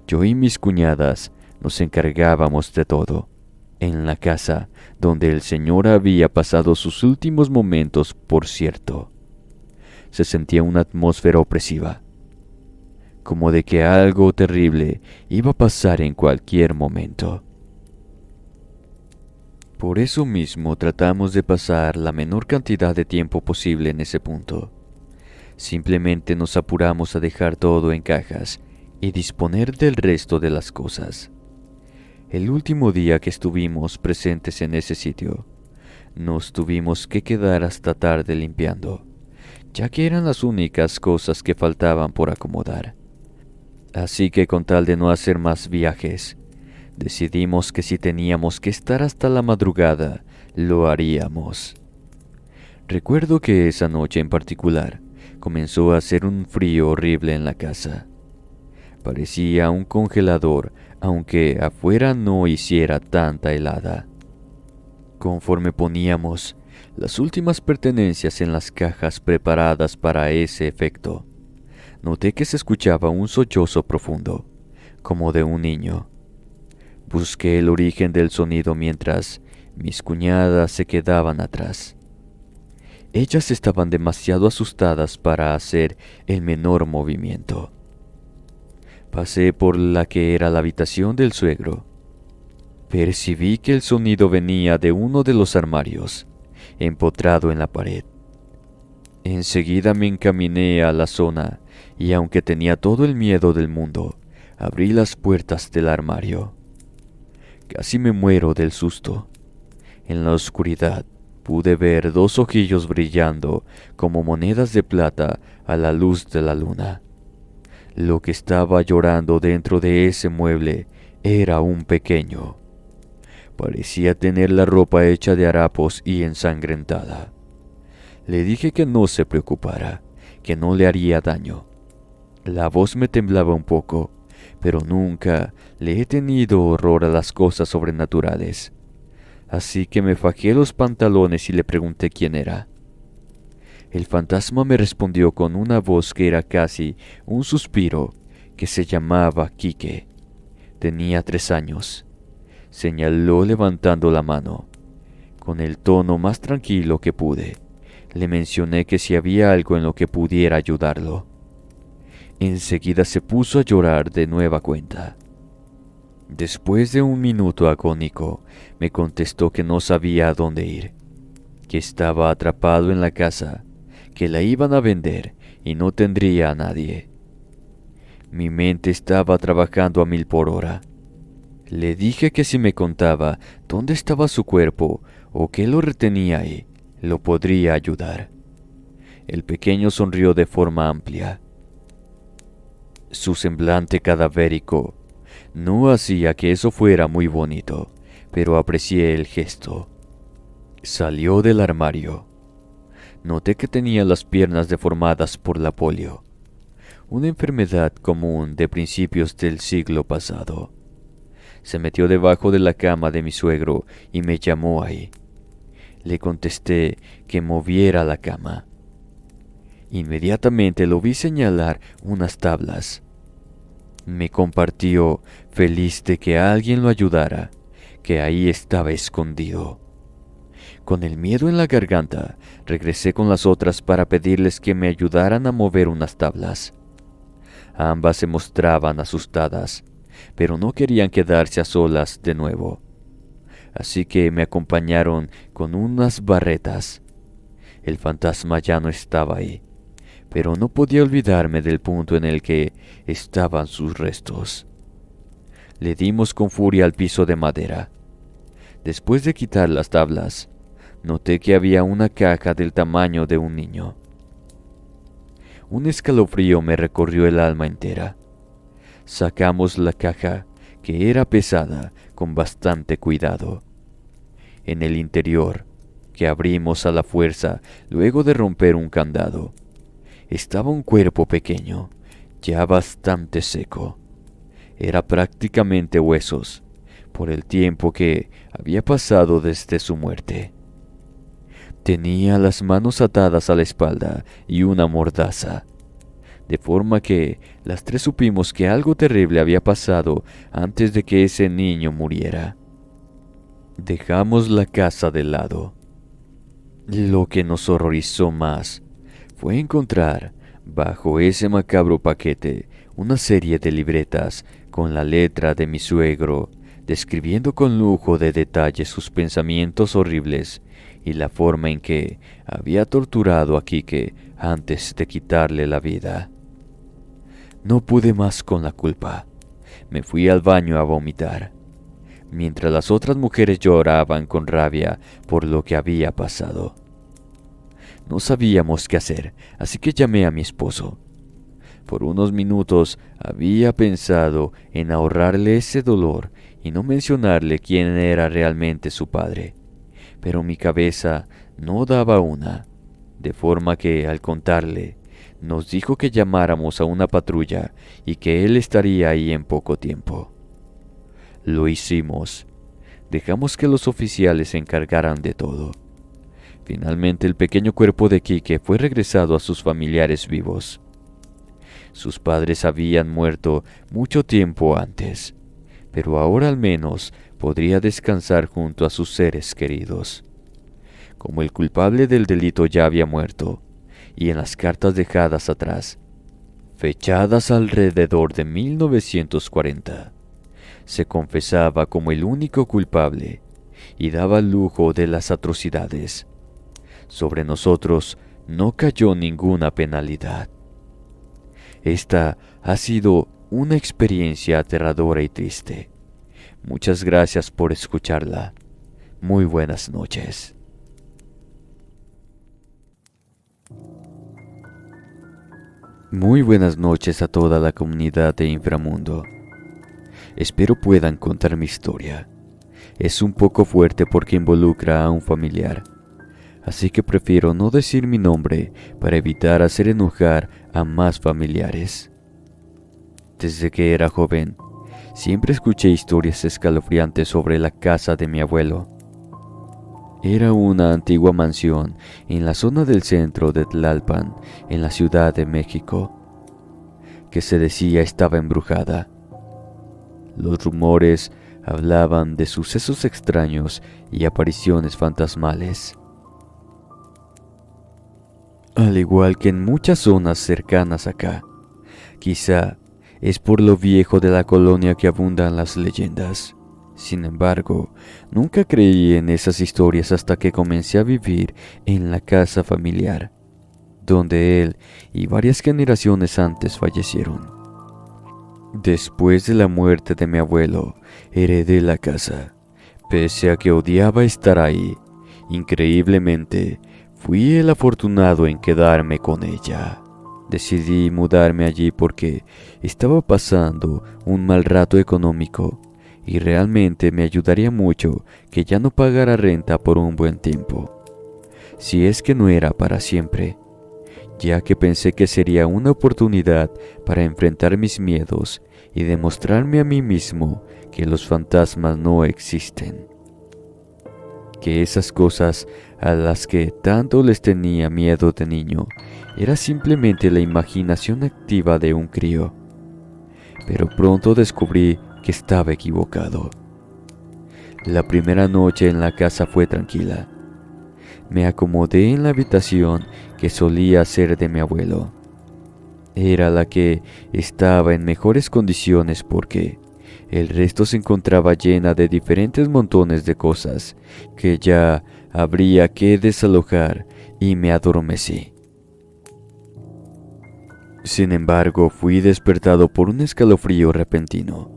Yo y mis cuñadas nos encargábamos de todo, en la casa donde el señor había pasado sus últimos momentos, por cierto. Se sentía una atmósfera opresiva, como de que algo terrible iba a pasar en cualquier momento. Por eso mismo tratamos de pasar la menor cantidad de tiempo posible en ese punto. Simplemente nos apuramos a dejar todo en cajas y disponer del resto de las cosas. El último día que estuvimos presentes en ese sitio, nos tuvimos que quedar hasta tarde limpiando, ya que eran las únicas cosas que faltaban por acomodar. Así que con tal de no hacer más viajes, decidimos que si teníamos que estar hasta la madrugada, lo haríamos. Recuerdo que esa noche en particular comenzó a hacer un frío horrible en la casa. Parecía un congelador, aunque afuera no hiciera tanta helada. Conforme poníamos las últimas pertenencias en las cajas preparadas para ese efecto, noté que se escuchaba un sollozo profundo, como de un niño. Busqué el origen del sonido mientras mis cuñadas se quedaban atrás. Ellas estaban demasiado asustadas para hacer el menor movimiento. Pasé por la que era la habitación del suegro. Percibí que el sonido venía de uno de los armarios, empotrado en la pared. Enseguida me encaminé a la zona y aunque tenía todo el miedo del mundo, abrí las puertas del armario. Casi me muero del susto. En la oscuridad pude ver dos ojillos brillando como monedas de plata a la luz de la luna. Lo que estaba llorando dentro de ese mueble era un pequeño. Parecía tener la ropa hecha de harapos y ensangrentada. Le dije que no se preocupara, que no le haría daño. La voz me temblaba un poco, pero nunca le he tenido horror a las cosas sobrenaturales. Así que me fajé los pantalones y le pregunté quién era. El fantasma me respondió con una voz que era casi un suspiro, que se llamaba Quique. Tenía 3 años. Señaló levantando la mano. Con el tono más tranquilo que pude, le mencioné que si había algo en lo que pudiera ayudarlo. Enseguida se puso a llorar de nueva cuenta. Después de un minuto agónico, me contestó que no sabía a dónde ir, que estaba atrapado en la casa, que la iban a vender y no tendría a nadie. Mi mente estaba trabajando a 1000 por hora. Le dije que si me contaba dónde estaba su cuerpo o qué lo retenía ahí, lo podría ayudar. El pequeño sonrió de forma amplia. Su semblante cadavérico no hacía que eso fuera muy bonito, pero aprecié el gesto. Salió del armario. Noté que tenía las piernas deformadas por la polio, una enfermedad común de principios del siglo pasado. Se metió debajo de la cama de mi suegro y me llamó ahí. Le contesté que moviera la cama. Inmediatamente lo vi señalar unas tablas. Me compartió, feliz de que alguien lo ayudara, que ahí estaba escondido. Con el miedo en la garganta, regresé con las otras para pedirles que me ayudaran a mover unas tablas. Ambas se mostraban asustadas, pero no querían quedarse a solas de nuevo. Así que me acompañaron con unas barretas. El fantasma ya no estaba ahí, pero no podía olvidarme del punto en el que estaban sus restos. Le dimos con furia al piso de madera. Después de quitar las tablas, noté que había una caja del tamaño de un niño. Un escalofrío me recorrió el alma entera. Sacamos la caja, que era pesada, con bastante cuidado. En el interior, que abrimos a la fuerza luego de romper un candado, estaba un cuerpo pequeño, ya bastante seco. Era prácticamente huesos, por el tiempo que había pasado desde su muerte. Tenía las manos atadas a la espalda y una mordaza, de forma que las 3 supimos que algo terrible había pasado antes de que ese niño muriera. Dejamos la casa de lado. Lo que nos horrorizó más fue encontrar, bajo ese macabro paquete, una serie de libretas con la letra de mi suegro, describiendo con lujo de detalle sus pensamientos horribles y la forma en que había torturado a Quique antes de quitarle la vida. No pude más con la culpa. Me fui al baño a vomitar, mientras las otras mujeres lloraban con rabia por lo que había pasado. No sabíamos qué hacer, así que llamé a mi esposo. Por unos minutos había pensado en ahorrarle ese dolor y no mencionarle quién era realmente su padre, pero mi cabeza no daba una, de forma que al contarle, nos dijo que llamáramos a una patrulla y que él estaría ahí en poco tiempo. Lo hicimos. Dejamos que los oficiales se encargaran de todo. Finalmente el pequeño cuerpo de Quique fue regresado a sus familiares vivos. Sus padres habían muerto mucho tiempo antes, pero ahora al menos podría descansar junto a sus seres queridos. Como el culpable del delito ya había muerto, y en las cartas dejadas atrás, fechadas alrededor de 1940, se confesaba como el único culpable y daba lujo de las atrocidades. Sobre nosotros no cayó ninguna penalidad. Esta ha sido una experiencia aterradora y triste. Muchas gracias por escucharla. Muy buenas noches. Muy buenas noches a toda la comunidad de Inframundo. Espero puedan contar mi historia. Es un poco fuerte porque involucra a un familiar, así que prefiero no decir mi nombre para evitar hacer enojar a más familiares. Desde que era joven, siempre escuché historias escalofriantes sobre la casa de mi abuelo. Era una antigua mansión en la zona del centro de Tlalpan, en la Ciudad de México, que se decía estaba embrujada. Los rumores hablaban de sucesos extraños y apariciones fantasmales. Al igual que en muchas zonas cercanas acá, quizá es por lo viejo de la colonia que abundan las leyendas. Sin embargo, nunca creí en esas historias hasta que comencé a vivir en la casa familiar, donde él y varias generaciones antes fallecieron. Después de la muerte de mi abuelo, heredé la casa. Pese a que odiaba estar ahí, increíblemente, fui el afortunado en quedarme con ella. Decidí mudarme allí porque estaba pasando un mal rato económico y realmente me ayudaría mucho que ya no pagara renta por un buen tiempo, si es que no era para siempre, ya que pensé que sería una oportunidad para enfrentar mis miedos y demostrarme a mí mismo que los fantasmas no existen, que esas cosas a las que tanto les tenía miedo de niño era simplemente la imaginación activa de un crío. Pero pronto descubrí que estaba equivocado. La primera noche en la casa fue tranquila. Me acomodé en la habitación que solía ser de mi abuelo. Era la que estaba en mejores condiciones porque el resto se encontraba llena de diferentes montones de cosas que ya habría que desalojar y me adormecí. Sin embargo, fui despertado por un escalofrío repentino.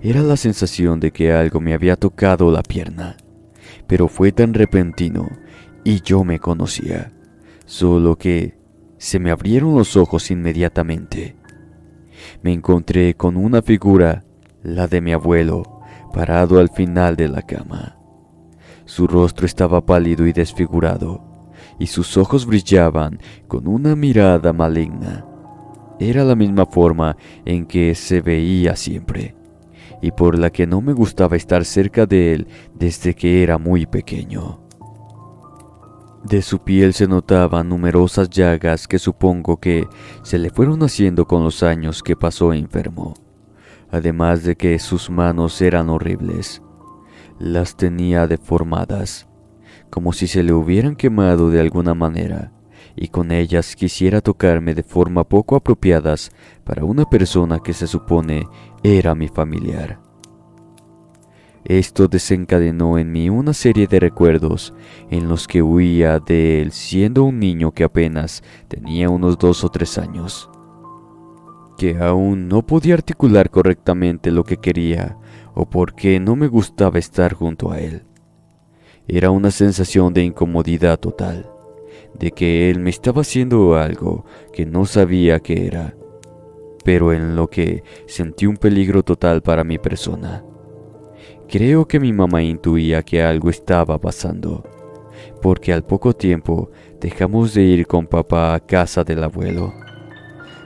Era la sensación de que algo me había tocado la pierna, pero fue tan repentino y yo me conocía, solo que se me abrieron los ojos inmediatamente. Me encontré con una figura, la de mi abuelo, parado al final de la cama. Su rostro estaba pálido y desfigurado, y sus ojos brillaban con una mirada maligna. Era la misma forma en que se veía siempre, y por la que no me gustaba estar cerca de él desde que era muy pequeño. De su piel se notaban numerosas llagas que supongo que se le fueron haciendo con los años que pasó enfermo, además de que sus manos eran horribles. Las tenía deformadas, como si se le hubieran quemado de alguna manera, y con ellas quisiera tocarme de forma poco apropiadas para una persona que se supone era mi familiar. Esto desencadenó en mí una serie de recuerdos en los que huía de él siendo un niño que apenas tenía unos 2 o 3 años, que aún no podía articular correctamente lo que quería o por qué no me gustaba estar junto a él. Era una sensación de incomodidad total, de que él me estaba haciendo algo que no sabía qué era, pero en lo que sentí un peligro total para mi persona. Creo que mi mamá intuía que algo estaba pasando, porque al poco tiempo dejamos de ir con papá a casa del abuelo.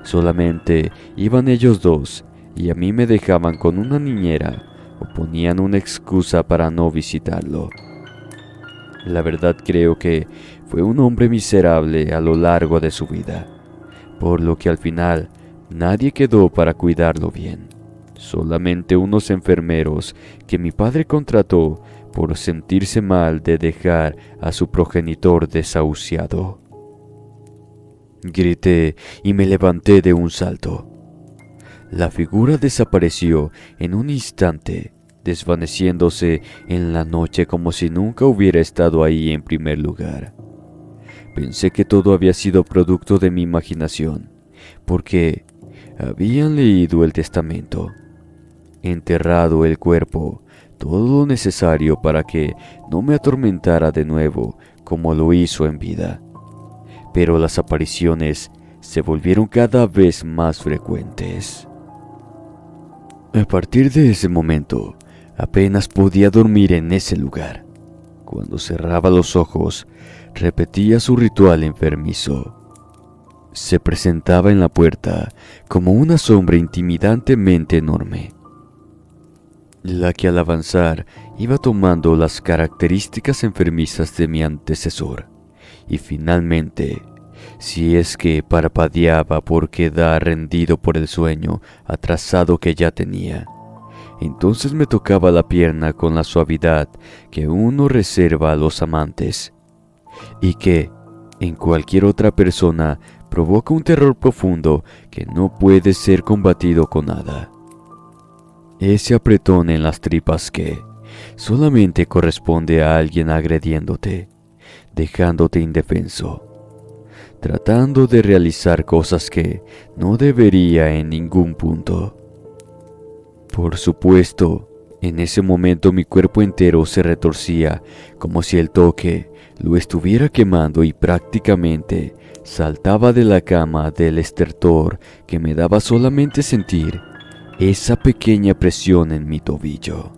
Solamente iban ellos dos y a mí me dejaban con una niñera o ponían una excusa para no visitarlo. La verdad creo que fue un hombre miserable a lo largo de su vida, por lo que al final nadie quedó para cuidarlo bien. Solamente unos enfermeros que mi padre contrató por sentirse mal de dejar a su progenitor desahuciado. Grité y me levanté de un salto. La figura desapareció en un instante, desvaneciéndose en la noche como si nunca hubiera estado ahí en primer lugar. Pensé que todo había sido producto de mi imaginación, porque habían leído el testamento, enterrado el cuerpo, todo lo necesario para que no me atormentara de nuevo como lo hizo en vida. Pero las apariciones se volvieron cada vez más frecuentes. A partir de ese momento, apenas podía dormir en ese lugar. Cuando cerraba los ojos, repetía su ritual enfermizo. Se presentaba en la puerta como una sombra intimidantemente enorme, la que al avanzar iba tomando las características enfermizas de mi antecesor, y finalmente, si es que parpadeaba por quedar rendido por el sueño atrasado que ya tenía, entonces me tocaba la pierna con la suavidad que uno reserva a los amantes, y que, en cualquier otra persona, provoca un terror profundo que no puede ser combatido con nada. Ese apretón en las tripas que solamente corresponde a alguien agrediéndote, dejándote indefenso, tratando de realizar cosas que no debería en ningún punto. Por supuesto, en ese momento mi cuerpo entero se retorcía como si el toque lo estuviera quemando y prácticamente saltaba de la cama del estertor que me daba solamente sentir esa pequeña presión en mi tobillo.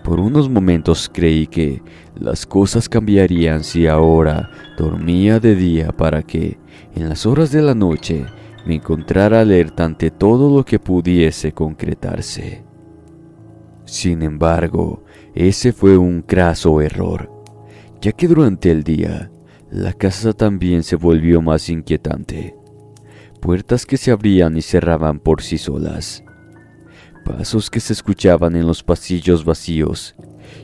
Por unos momentos creí que las cosas cambiarían si ahora dormía de día para que, en las horas de la noche, me encontrara alerta ante todo lo que pudiese concretarse. Sin embargo, ese fue un craso error, ya que durante el día, la casa también se volvió más inquietante. Puertas que se abrían y cerraban por sí solas, pasos que se escuchaban en los pasillos vacíos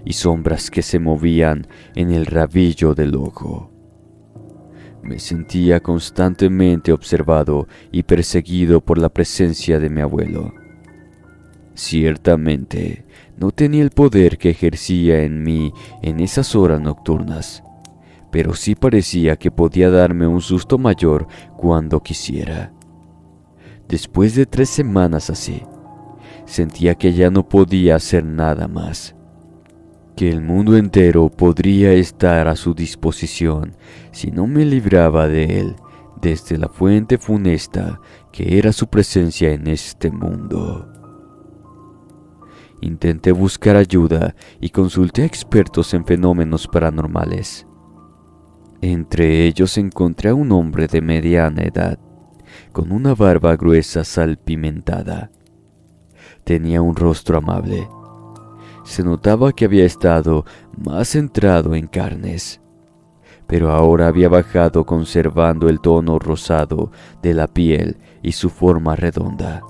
y sombras que se movían en el rabillo del ojo. Me sentía constantemente observado y perseguido por la presencia de mi abuelo. Ciertamente, no tenía el poder que ejercía en mí en esas horas nocturnas, pero sí parecía que podía darme un susto mayor cuando quisiera. Después de 3 semanas así, sentía que ya no podía hacer nada más, que el mundo entero podría estar a su disposición si no me libraba de él desde la fuente funesta que era su presencia en este mundo. Intenté buscar ayuda y consulté a expertos en fenómenos paranormales. Entre ellos encontré a un hombre de mediana edad, con una barba gruesa salpimentada. Tenía un rostro amable. Se notaba que había estado más centrado en carnes, pero ahora había bajado conservando el tono rosado de la piel y su forma redonda.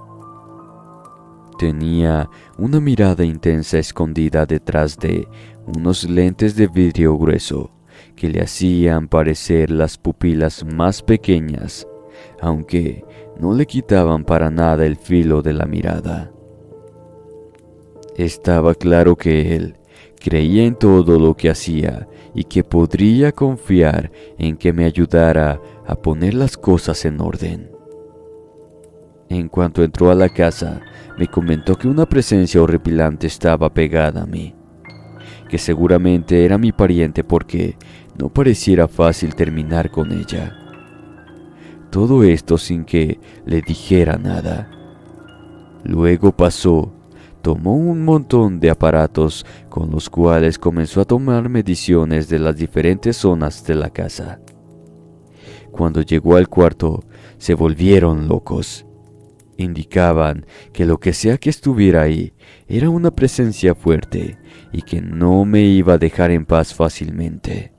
Tenía una mirada intensa escondida detrás de unos lentes de vidrio grueso que le hacían parecer las pupilas más pequeñas, aunque no le quitaban para nada el filo de la mirada. Estaba claro que él creía en todo lo que hacía y que podría confiar en que me ayudara a poner las cosas en orden. En cuanto entró a la casa, me comentó que una presencia horripilante estaba pegada a mí, que seguramente era mi pariente porque no pareciera fácil terminar con ella. Todo esto sin que le dijera nada. Luego pasó, tomó un montón de aparatos con los cuales comenzó a tomar mediciones de las diferentes zonas de la casa. Cuando llegó al cuarto, se volvieron locos. Indicaban que lo que sea que estuviera ahí era una presencia fuerte y que no me iba a dejar en paz fácilmente.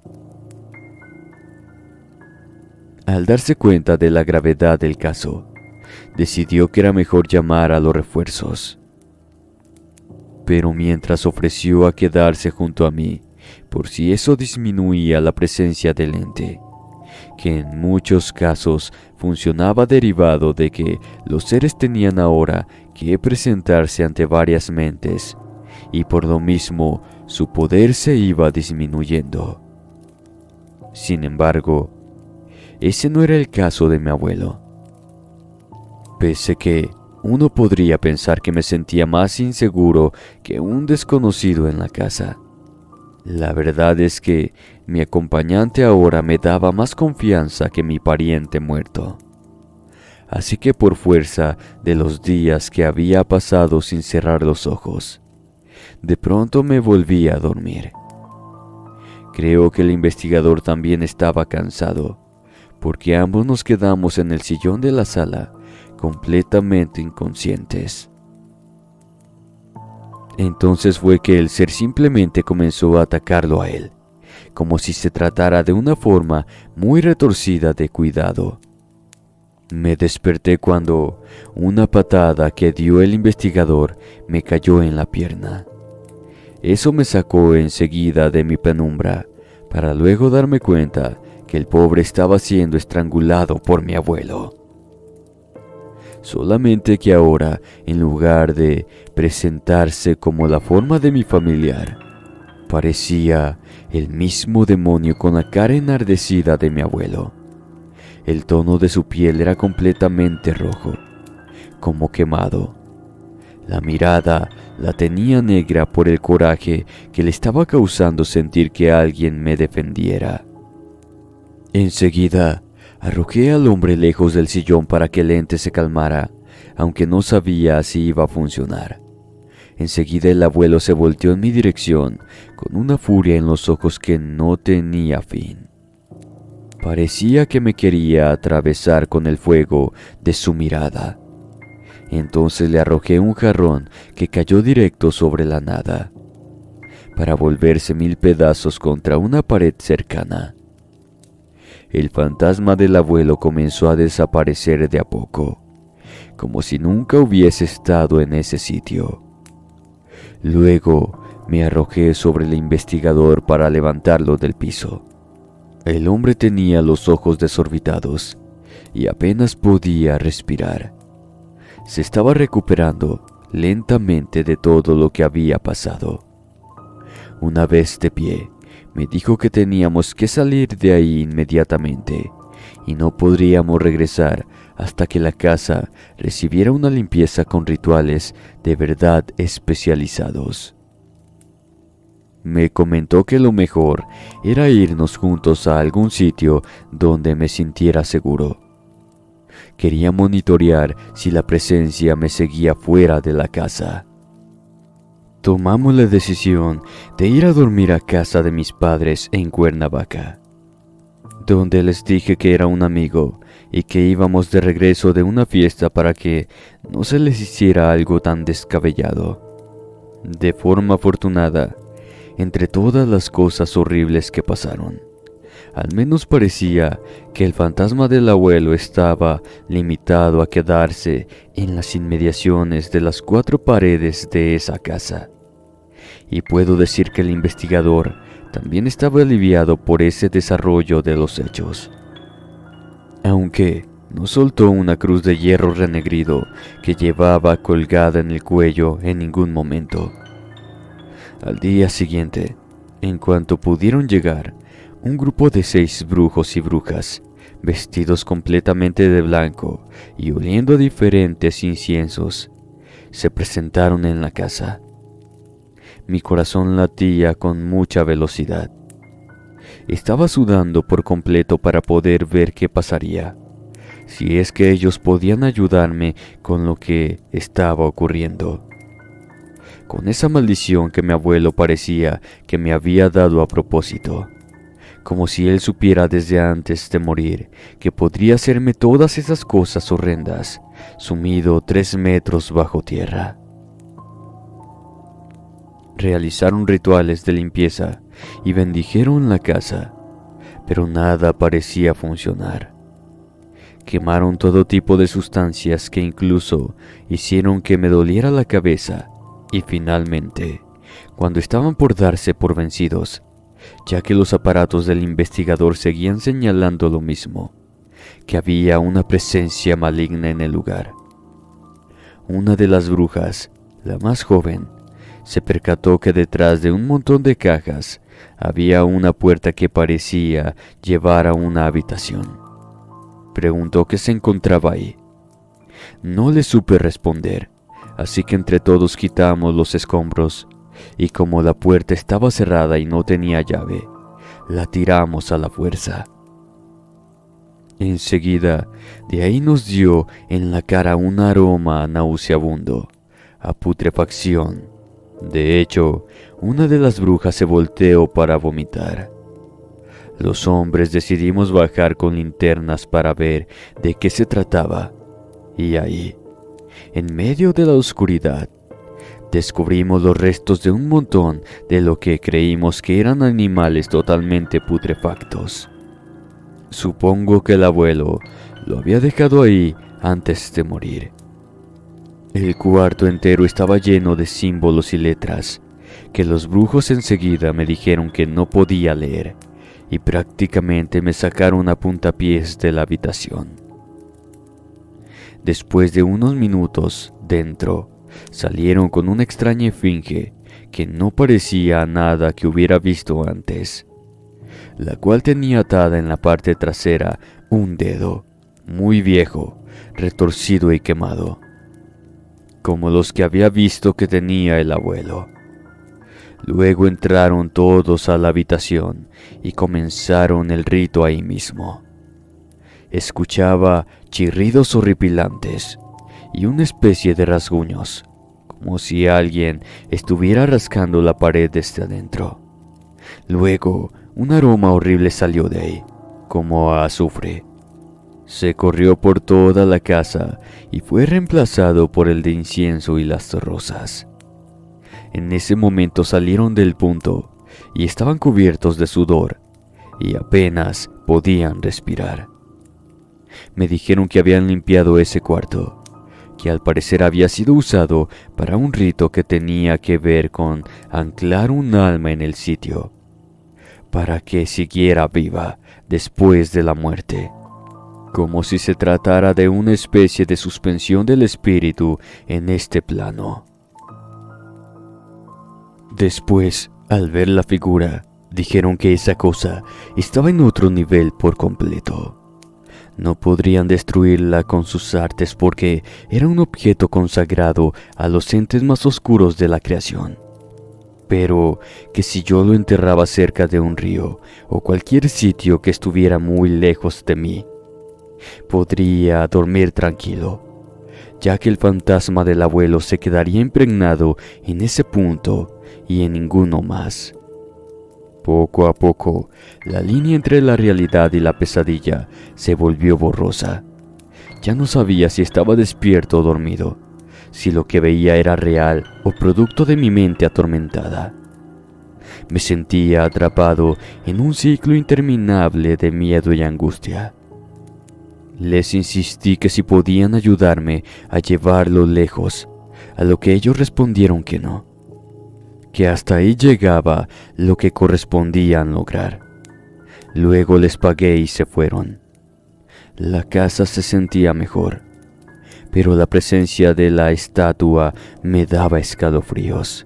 Al darse cuenta de la gravedad del caso, decidió que era mejor llamar a los refuerzos. Pero mientras ofreció a quedarse junto a mí, por si eso disminuía la presencia del ente, que en muchos casos funcionaba derivado de que los seres tenían ahora que presentarse ante varias mentes, y por lo mismo su poder se iba disminuyendo. Sin embargo, ese no era el caso de mi abuelo. Pese que uno podría pensar que me sentía más inseguro que un desconocido en la casa, la verdad es que mi acompañante ahora me daba más confianza que mi pariente muerto. Así que por fuerza de los días que había pasado sin cerrar los ojos, de pronto me volví a dormir. Creo que el investigador también estaba cansado, porque ambos nos quedamos en el sillón de la sala, completamente inconscientes. Entonces fue que el ser simplemente comenzó a atacarlo a él, como si se tratara de una forma muy retorcida de cuidado. Me desperté cuando una patada que dio el investigador me cayó en la pierna. Eso me sacó enseguida de mi penumbra, para luego darme cuenta que el pobre estaba siendo estrangulado por mi abuelo. Solamente que ahora, en lugar de presentarse como la forma de mi familiar, parecía el mismo demonio con la cara enardecida de mi abuelo. El tono de su piel era completamente rojo, como quemado. La mirada la tenía negra por el coraje que le estaba causando sentir que alguien me defendiera. Enseguida, arrojé al hombre lejos del sillón para que el ente se calmara, aunque no sabía si iba a funcionar. Enseguida el abuelo se volteó en mi dirección, con una furia en los ojos que no tenía fin. Parecía que me quería atravesar con el fuego de su mirada. Entonces le arrojé un jarrón que cayó directo sobre la nada, para volverse 1000 pedazos contra una pared cercana. El fantasma del abuelo comenzó a desaparecer de a poco, como si nunca hubiese estado en ese sitio. Luego me arrojé sobre el investigador para levantarlo del piso. El hombre tenía los ojos desorbitados y apenas podía respirar. Se estaba recuperando lentamente de todo lo que había pasado. Una vez de pie, me dijo que teníamos que salir de ahí inmediatamente y no podríamos regresar hasta que la casa recibiera una limpieza con rituales de verdad especializados. Me comentó que lo mejor era irnos juntos a algún sitio donde me sintiera seguro. Quería monitorear si la presencia me seguía fuera de la casa. Tomamos la decisión de ir a dormir a casa de mis padres en Cuernavaca, donde les dije que era un amigo y que íbamos de regreso de una fiesta para que no se les hiciera algo tan descabellado. De forma afortunada, entre todas las cosas horribles que pasaron, al menos parecía que el fantasma del abuelo estaba limitado a quedarse en las inmediaciones de las 4 paredes de esa casa. Y puedo decir que el investigador también estaba aliviado por ese desarrollo de los hechos. Aunque no soltó una cruz de hierro renegrido que llevaba colgada en el cuello en ningún momento, Al día siguiente, en cuanto pudieron llegar, un grupo de 6 brujos y brujas, vestidos completamente de blanco y oliendo a diferentes inciensos, se presentaron en la casa. Mi corazón latía con mucha velocidad. Estaba sudando por completo para poder ver qué pasaría, si es que ellos podían ayudarme con lo que estaba ocurriendo. Con esa maldición que mi abuelo parecía que me había dado a propósito, como si él supiera desde antes de morir que podría hacerme todas esas cosas horrendas, sumido 3 metros bajo tierra. Realizaron rituales de limpieza y bendijeron la casa, pero nada parecía funcionar. Quemaron todo tipo de sustancias que incluso hicieron que me doliera la cabeza, y finalmente, cuando estaban por darse por vencidos, ya que los aparatos del investigador seguían señalando lo mismo, que había una presencia maligna en el lugar. Una de las brujas, la más joven, se percató que detrás de un montón de cajas había una puerta que parecía llevar a una habitación. Preguntó qué se encontraba ahí. No le supe responder, así que entre todos quitamos los escombros, y como la puerta estaba cerrada y no tenía llave, la tiramos a la fuerza. Enseguida, de ahí nos dio en la cara un aroma nauseabundo, a putrefacción. De hecho, una de las brujas se volteó para vomitar. Los hombres decidimos bajar con linternas para ver de qué se trataba, y ahí, en medio de la oscuridad, descubrimos los restos de un montón de lo que creímos que eran animales totalmente putrefactos. Supongo que el abuelo lo había dejado ahí antes de morir. El cuarto entero estaba lleno de símbolos y letras que los brujos enseguida me dijeron que no podía leer, y prácticamente me sacaron a puntapiés de la habitación. Después de unos minutos dentro, salieron con una extraña esfinge que no parecía a nada que hubiera visto antes, la cual tenía atada en la parte trasera un dedo, muy viejo, retorcido y quemado, como los que había visto que tenía el abuelo. Luego entraron todos a la habitación y comenzaron el rito ahí mismo. Escuchaba chirridos horripilantes y una especie de rasguños, como si alguien estuviera rascando la pared desde adentro. Luego, un aroma horrible salió de ahí, como a azufre. Se corrió por toda la casa y fue reemplazado por el de incienso y las rosas. En ese momento salieron del punto y estaban cubiertos de sudor y apenas podían respirar. Me dijeron que habían limpiado ese cuarto, que al parecer había sido usado para un rito que tenía que ver con anclar un alma en el sitio, para que siguiera viva después de la muerte, como si se tratara de una especie de suspensión del espíritu en este plano. Después, al ver la figura, dijeron que esa cosa estaba en otro nivel por completo. No podrían destruirla con sus artes porque era un objeto consagrado a los entes más oscuros de la creación. Pero que si yo lo enterraba cerca de un río o cualquier sitio que estuviera muy lejos de mí, podría dormir tranquilo, ya que el fantasma del abuelo se quedaría impregnado en ese punto y en ninguno más. Poco a poco, la línea entre la realidad y la pesadilla se volvió borrosa. Ya no sabía si estaba despierto o dormido, si lo que veía era real o producto de mi mente atormentada. Me sentía atrapado en un ciclo interminable de miedo y angustia. Les insistí que si podían ayudarme a llevarlo lejos, a lo que ellos respondieron que no, que hasta ahí llegaba lo que correspondían lograr. Luego les pagué y se fueron. La casa se sentía mejor, pero la presencia de la estatua me daba escalofríos.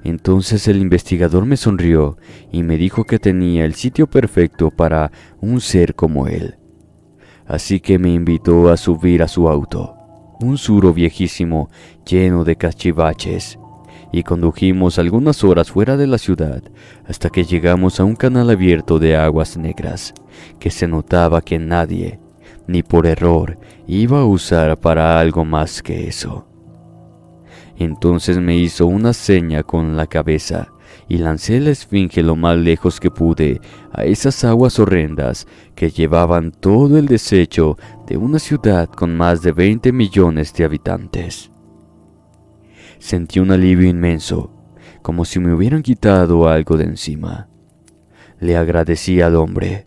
Entonces el investigador me sonrió y me dijo que tenía el sitio perfecto para un ser como él. Así que me invitó a subir a su auto, un Suro viejísimo lleno de cachivaches, y condujimos algunas horas fuera de la ciudad hasta que llegamos a un canal abierto de aguas negras que se notaba que nadie, ni por error, iba a usar para algo más que eso. Entonces me hizo una seña con la cabeza y lancé la esfinge lo más lejos que pude a esas aguas horrendas que llevaban todo el desecho de una ciudad con más de 20 millones de habitantes. Sentí un alivio inmenso, como si me hubieran quitado algo de encima. Le agradecí al hombre.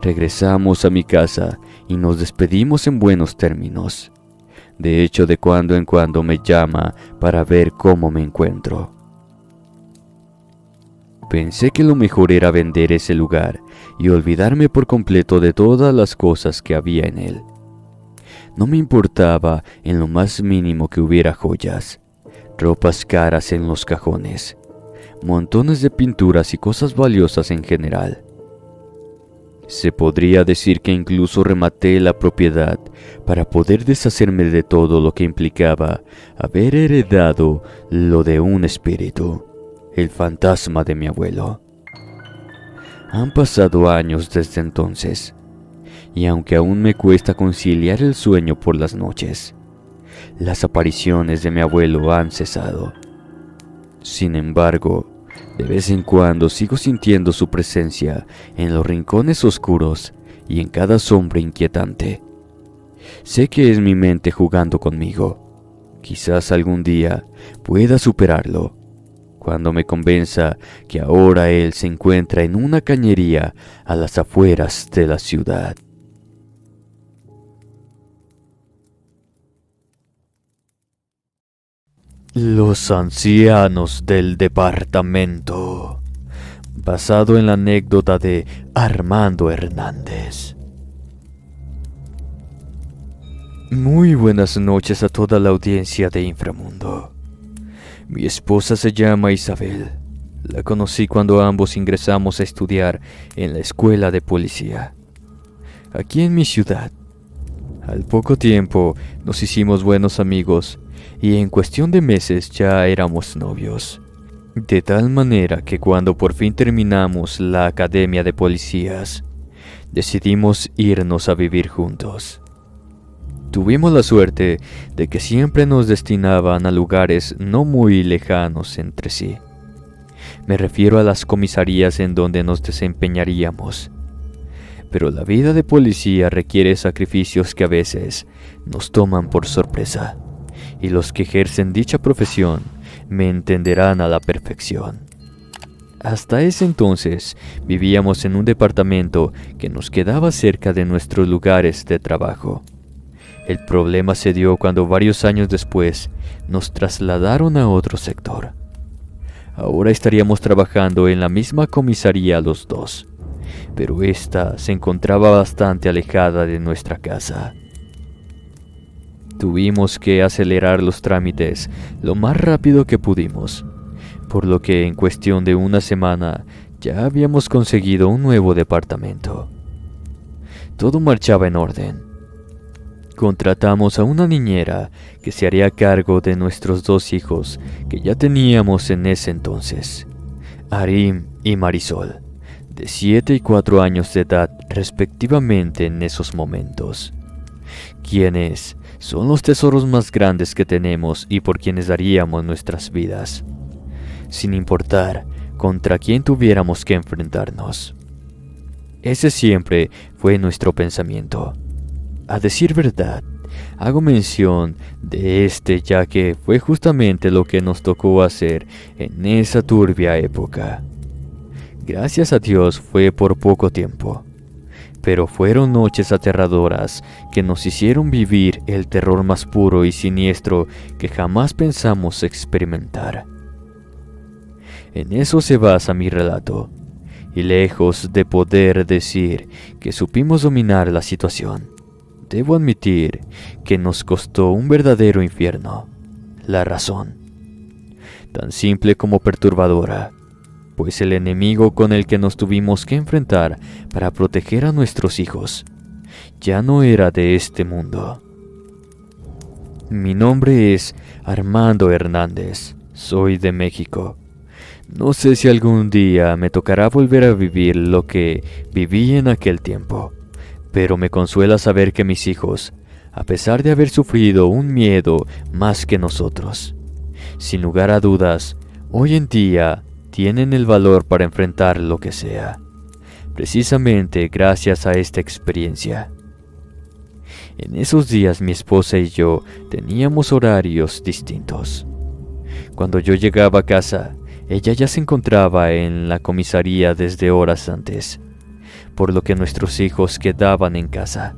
Regresamos a mi casa y nos despedimos en buenos términos. De hecho, de cuando en cuando me llama para ver cómo me encuentro. Pensé que lo mejor era vender ese lugar y olvidarme por completo de todas las cosas que había en él. No me importaba en lo más mínimo que hubiera joyas, ropas caras en los cajones, montones de pinturas y cosas valiosas en general. Se podría decir que incluso rematé la propiedad para poder deshacerme de todo lo que implicaba haber heredado lo de un espíritu, el fantasma de mi abuelo. Han pasado años desde entonces, y aunque aún me cuesta conciliar el sueño por las noches, las apariciones de mi abuelo han cesado. Sin embargo, de vez en cuando sigo sintiendo su presencia en los rincones oscuros y en cada sombra inquietante. Sé que es mi mente jugando conmigo. Quizás algún día pueda superarlo, cuando me convenza que ahora él se encuentra en una cañería a las afueras de la ciudad. Los ancianos del departamento, basado en la anécdota de Armando Hernández. Muy buenas noches a toda la audiencia de Inframundo. Mi esposa se llama Isabel. La conocí cuando ambos ingresamos a estudiar en la escuela de policía, aquí en mi ciudad. Al poco tiempo nos hicimos buenos amigos y en cuestión de meses ya éramos novios. De tal manera que cuando por fin terminamos la academia de policías, decidimos irnos a vivir juntos. Tuvimos la suerte de que siempre nos destinaban a lugares no muy lejanos entre sí. Me refiero a las comisarías en donde nos desempeñaríamos. Pero la vida de policía requiere sacrificios que a veces nos toman por sorpresa, y los que ejercen dicha profesión me entenderán a la perfección. Hasta ese entonces vivíamos en un departamento que nos quedaba cerca de nuestros lugares de trabajo. El problema se dio cuando varios años después nos trasladaron a otro sector. Ahora estaríamos trabajando en la misma comisaría los dos, pero esta se encontraba bastante alejada de nuestra casa. Tuvimos que acelerar los trámites lo más rápido que pudimos, por lo que en cuestión de una semana ya habíamos conseguido un nuevo departamento. Todo marchaba en orden. Contratamos a una niñera que se haría cargo de nuestros dos hijos que ya teníamos en ese entonces, Arim y Marisol, de 7 y 4 años de edad respectivamente en esos momentos, quienes son los tesoros más grandes que tenemos y por quienes daríamos nuestras vidas, sin importar contra quién tuviéramos que enfrentarnos. Ese siempre fue nuestro pensamiento. A decir verdad, hago mención de este ya que fue justamente lo que nos tocó hacer en esa turbia época. Gracias a Dios fue por poco tiempo, pero fueron noches aterradoras que nos hicieron vivir el terror más puro y siniestro que jamás pensamos experimentar. En eso se basa mi relato, y lejos de poder decir que supimos dominar la situación, debo admitir que nos costó un verdadero infierno. La razón. tan simple como perturbadora, pues el enemigo con el que nos tuvimos que enfrentar para proteger a nuestros hijos ya no era de este mundo. Mi nombre es Armando Hernández, soy de México. No sé si algún día me tocará volver a vivir lo que viví en aquel tiempo, pero me consuela saber que mis hijos, a pesar de haber sufrido un miedo más que nosotros, sin lugar a dudas, hoy en día tienen el valor para enfrentar lo que sea, precisamente gracias a esta experiencia. En esos días mi esposa y yo teníamos horarios distintos. Cuando yo llegaba a casa, ella ya se encontraba en la comisaría desde horas antes, por lo que nuestros hijos quedaban en casa.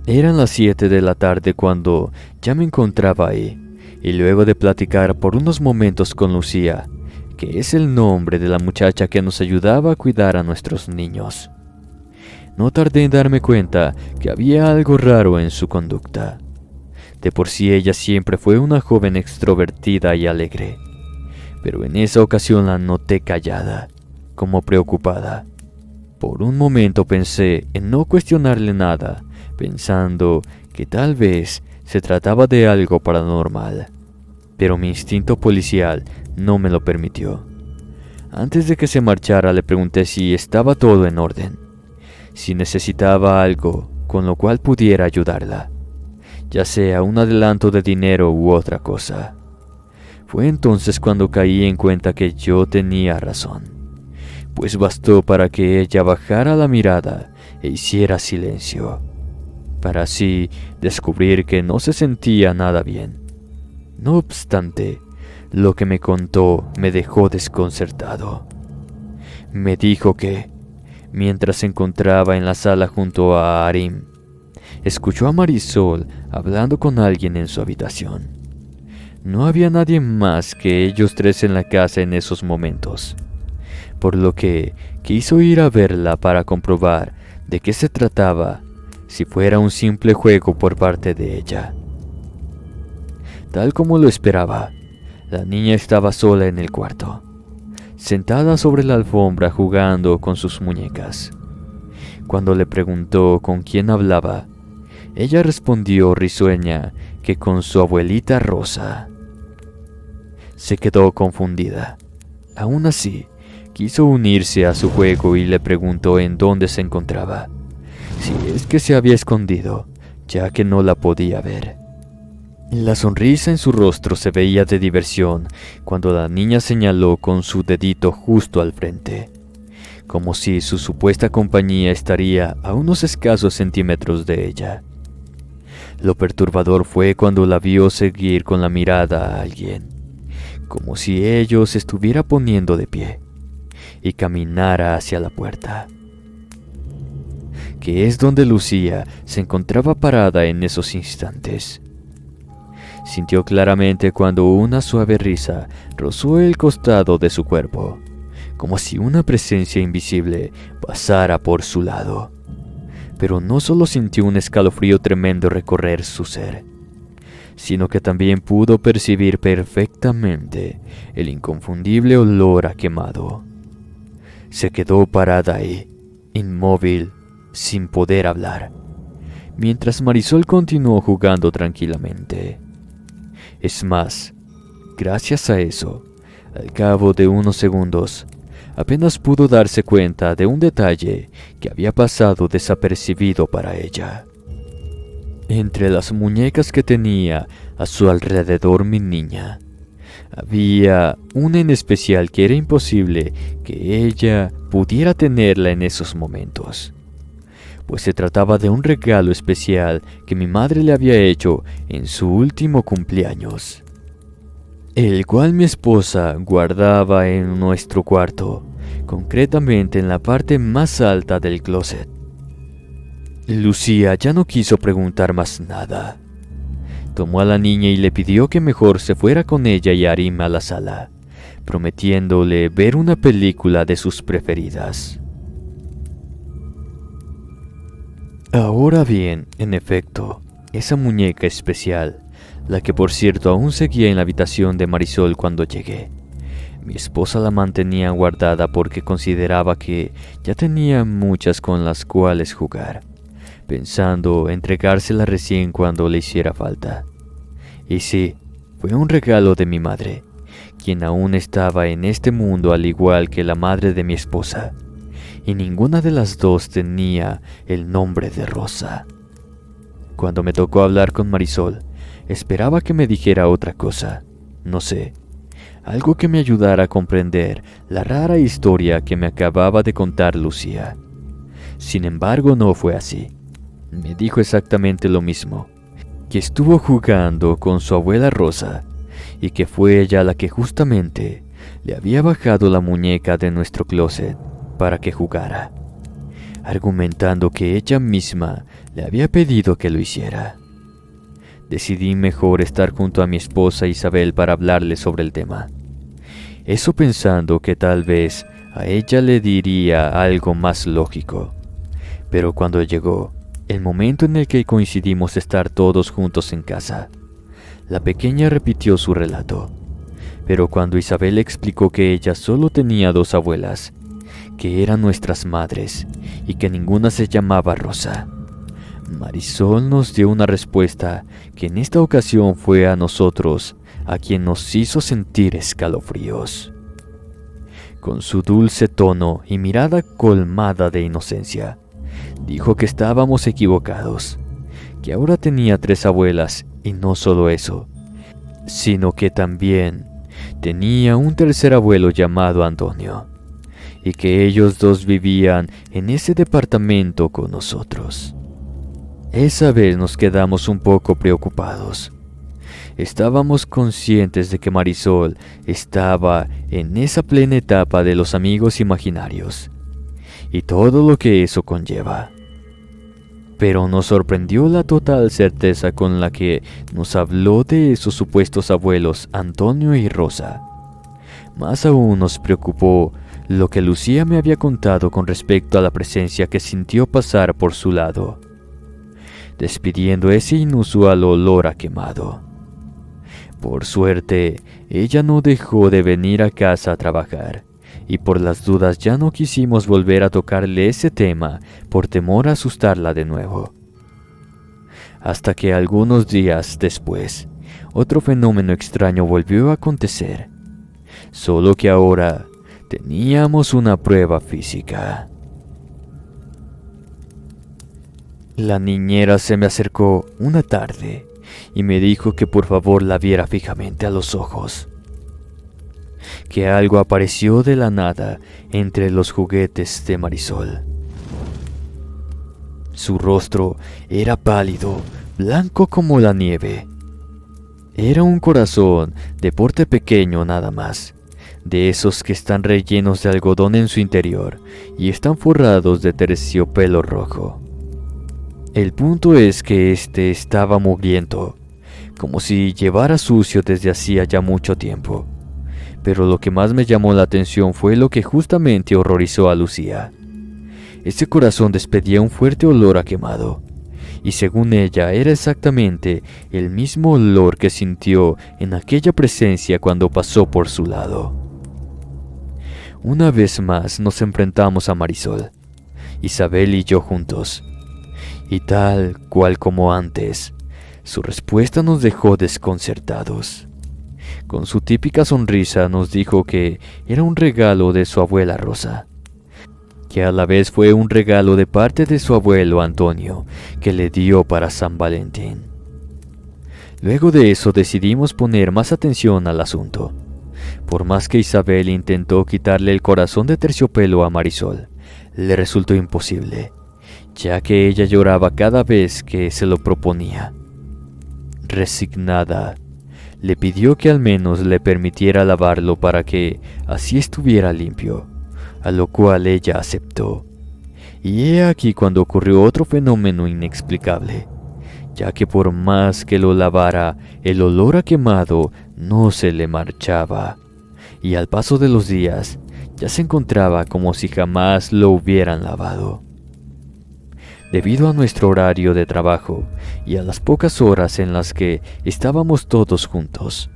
Eran las 7 de la tarde cuando ya me encontraba ahí, y luego de platicar por unos momentos con Lucía, que es el nombre de la muchacha que nos ayudaba a cuidar a nuestros niños, no tardé en darme cuenta que había algo raro en su conducta. De por sí ella siempre fue una joven extrovertida y alegre, pero en esa ocasión la noté callada, como preocupada. Por un momento pensé en no cuestionarle nada, pensando que tal vez se trataba de algo paranormal, pero mi instinto policial no me lo permitió. Antes de que se marchara le pregunté si estaba todo en orden, si necesitaba algo con lo cual pudiera ayudarla, ya sea un adelanto de dinero u otra cosa. Fue entonces cuando caí en cuenta que yo tenía razón, pues bastó para que ella bajara la mirada e hiciera silencio, para así descubrir que no se sentía nada bien. No obstante, lo que me contó me dejó desconcertado. Me dijo que, mientras se encontraba en la sala junto a Arim, escuchó a Marisol hablando con alguien en su habitación. No había nadie más que ellos tres en la casa en esos momentos, por lo que quiso ir a verla para comprobar de qué se trataba, si fuera un simple juego por parte de ella. Tal como lo esperaba, la niña estaba sola en el cuarto, sentada sobre la alfombra jugando con sus muñecas. Cuando le preguntó con quién hablaba, ella respondió risueña que con su abuelita Rosa. Se quedó confundida. Aún así, quiso unirse a su juego y le preguntó en dónde se encontraba, si es que se había escondido, ya que no la podía ver. La sonrisa en su rostro se veía de diversión cuando la niña señaló con su dedito justo al frente, como si su supuesta compañía estaría a unos escasos centímetros de ella. Lo perturbador fue cuando la vio seguir con la mirada a alguien, como si ello se estuviera poniendo de pie, y caminara hacia la puerta, que es donde Lucía se encontraba parada en esos instantes. Sintió claramente cuando una suave risa rozó el costado de su cuerpo, como si una presencia invisible pasara por su lado. Pero no solo sintió un escalofrío tremendo recorrer su ser, sino que también pudo percibir perfectamente el inconfundible olor a quemado. Se quedó parada ahí, inmóvil, sin poder hablar, mientras Marisol continuó jugando tranquilamente. Es más, gracias a eso, al cabo de unos segundos, apenas pudo darse cuenta de un detalle que había pasado desapercibido para ella. Entre las muñecas que tenía a su alrededor mi niña, había una en especial que era imposible que ella pudiera tenerla en esos momentos, pues se trataba de un regalo especial que mi madre le había hecho en su último cumpleaños, el cual mi esposa guardaba en nuestro cuarto, concretamente en la parte más alta del closet. Lucía ya no quiso preguntar más nada. Tomó a la niña y le pidió que mejor se fuera con ella y Arim a la sala, prometiéndole ver una película de sus preferidas. Ahora bien, en efecto, esa muñeca especial, la que por cierto aún seguía en la habitación de Marisol cuando llegué. Mi esposa la mantenía guardada porque consideraba que ya tenía muchas con las cuales jugar, pensando entregársela recién cuando le hiciera falta. Y sí, fue un regalo de mi madre, quien aún estaba en este mundo al igual que la madre de mi esposa, y ninguna de las dos tenía el nombre de Rosa. Cuando me tocó hablar con Marisol, esperaba que me dijera otra cosa, no sé, algo que me ayudara a comprender la rara historia que me acababa de contar Lucía. Sin embargo, no fue así. Me dijo exactamente lo mismo, que estuvo jugando con su abuela Rosa y que fue ella la que justamente le había bajado la muñeca de nuestro closet para que jugara, argumentando que ella misma le había pedido que lo hiciera. Decidí mejor estar junto a mi esposa Isabel para hablarle sobre el tema. Eso pensando que tal vez a ella le diría algo más lógico. Pero cuando llegó el momento en el que coincidimos estar todos juntos en casa, la pequeña repitió su relato. Pero cuando Isabel explicó que ella solo tenía 2 abuelas, que eran nuestras madres y que ninguna se llamaba Rosa, Marisol nos dio una respuesta que en esta ocasión fue a nosotros a quien nos hizo sentir escalofríos. Con su dulce tono y mirada colmada de inocencia, dijo que estábamos equivocados, que ahora tenía 3 abuelas y no solo eso, sino que también tenía un tercer abuelo llamado Antonio, y que ellos 2 vivían en ese departamento con nosotros. Esa vez nos quedamos un poco preocupados. Estábamos conscientes de que Marisol estaba en esa plena etapa de los amigos imaginarios y todo lo que eso conlleva. Pero nos sorprendió la total certeza con la que nos habló de esos supuestos abuelos Antonio y Rosa. Más aún nos preocupó lo que Lucía me había contado con respecto a la presencia que sintió pasar por su lado, despidiendo ese inusual olor a quemado. Por suerte, ella no dejó de venir a casa a trabajar, y por las dudas ya no quisimos volver a tocarle ese tema por temor a asustarla de nuevo. Hasta que algunos días después, otro fenómeno extraño volvió a acontecer, solo que ahora teníamos una prueba física. La niñera se me acercó una tarde y me dijo que por favor la viera fijamente a los ojos, que algo apareció de la nada entre los juguetes de Marisol. Su rostro era pálido, blanco como la nieve. Era un corazón de porte pequeño nada más, de esos que están rellenos de algodón en su interior y están forrados de terciopelo rojo. El punto es que este estaba mugriento, como si llevara sucio desde hacía ya mucho tiempo. Pero lo que más me llamó la atención fue lo que justamente horrorizó a Lucía. Ese corazón despedía un fuerte olor a quemado, y según ella era exactamente el mismo olor que sintió en aquella presencia cuando pasó por su lado. Una vez más nos enfrentamos a Marisol, Isabel y yo juntos. Y tal cual como antes, su respuesta nos dejó desconcertados. Con su típica sonrisa nos dijo que era un regalo de su abuela Rosa, que a la vez fue un regalo de parte de su abuelo Antonio, que le dio para San Valentín. Luego de eso decidimos poner más atención al asunto. Por más que Isabel intentó quitarle el corazón de terciopelo a Marisol, le resultó imposible, ya que ella lloraba cada vez que se lo proponía. Resignada, le pidió que al menos le permitiera lavarlo para que así estuviera limpio, a lo cual ella aceptó. Y he aquí cuando ocurrió otro fenómeno inexplicable, ya que por más que lo lavara, el olor a quemado no se le marchaba, y al paso de los días ya se encontraba como si jamás lo hubieran lavado. debido a nuestro horario de trabajo y a las pocas horas en las que estábamos todos juntos.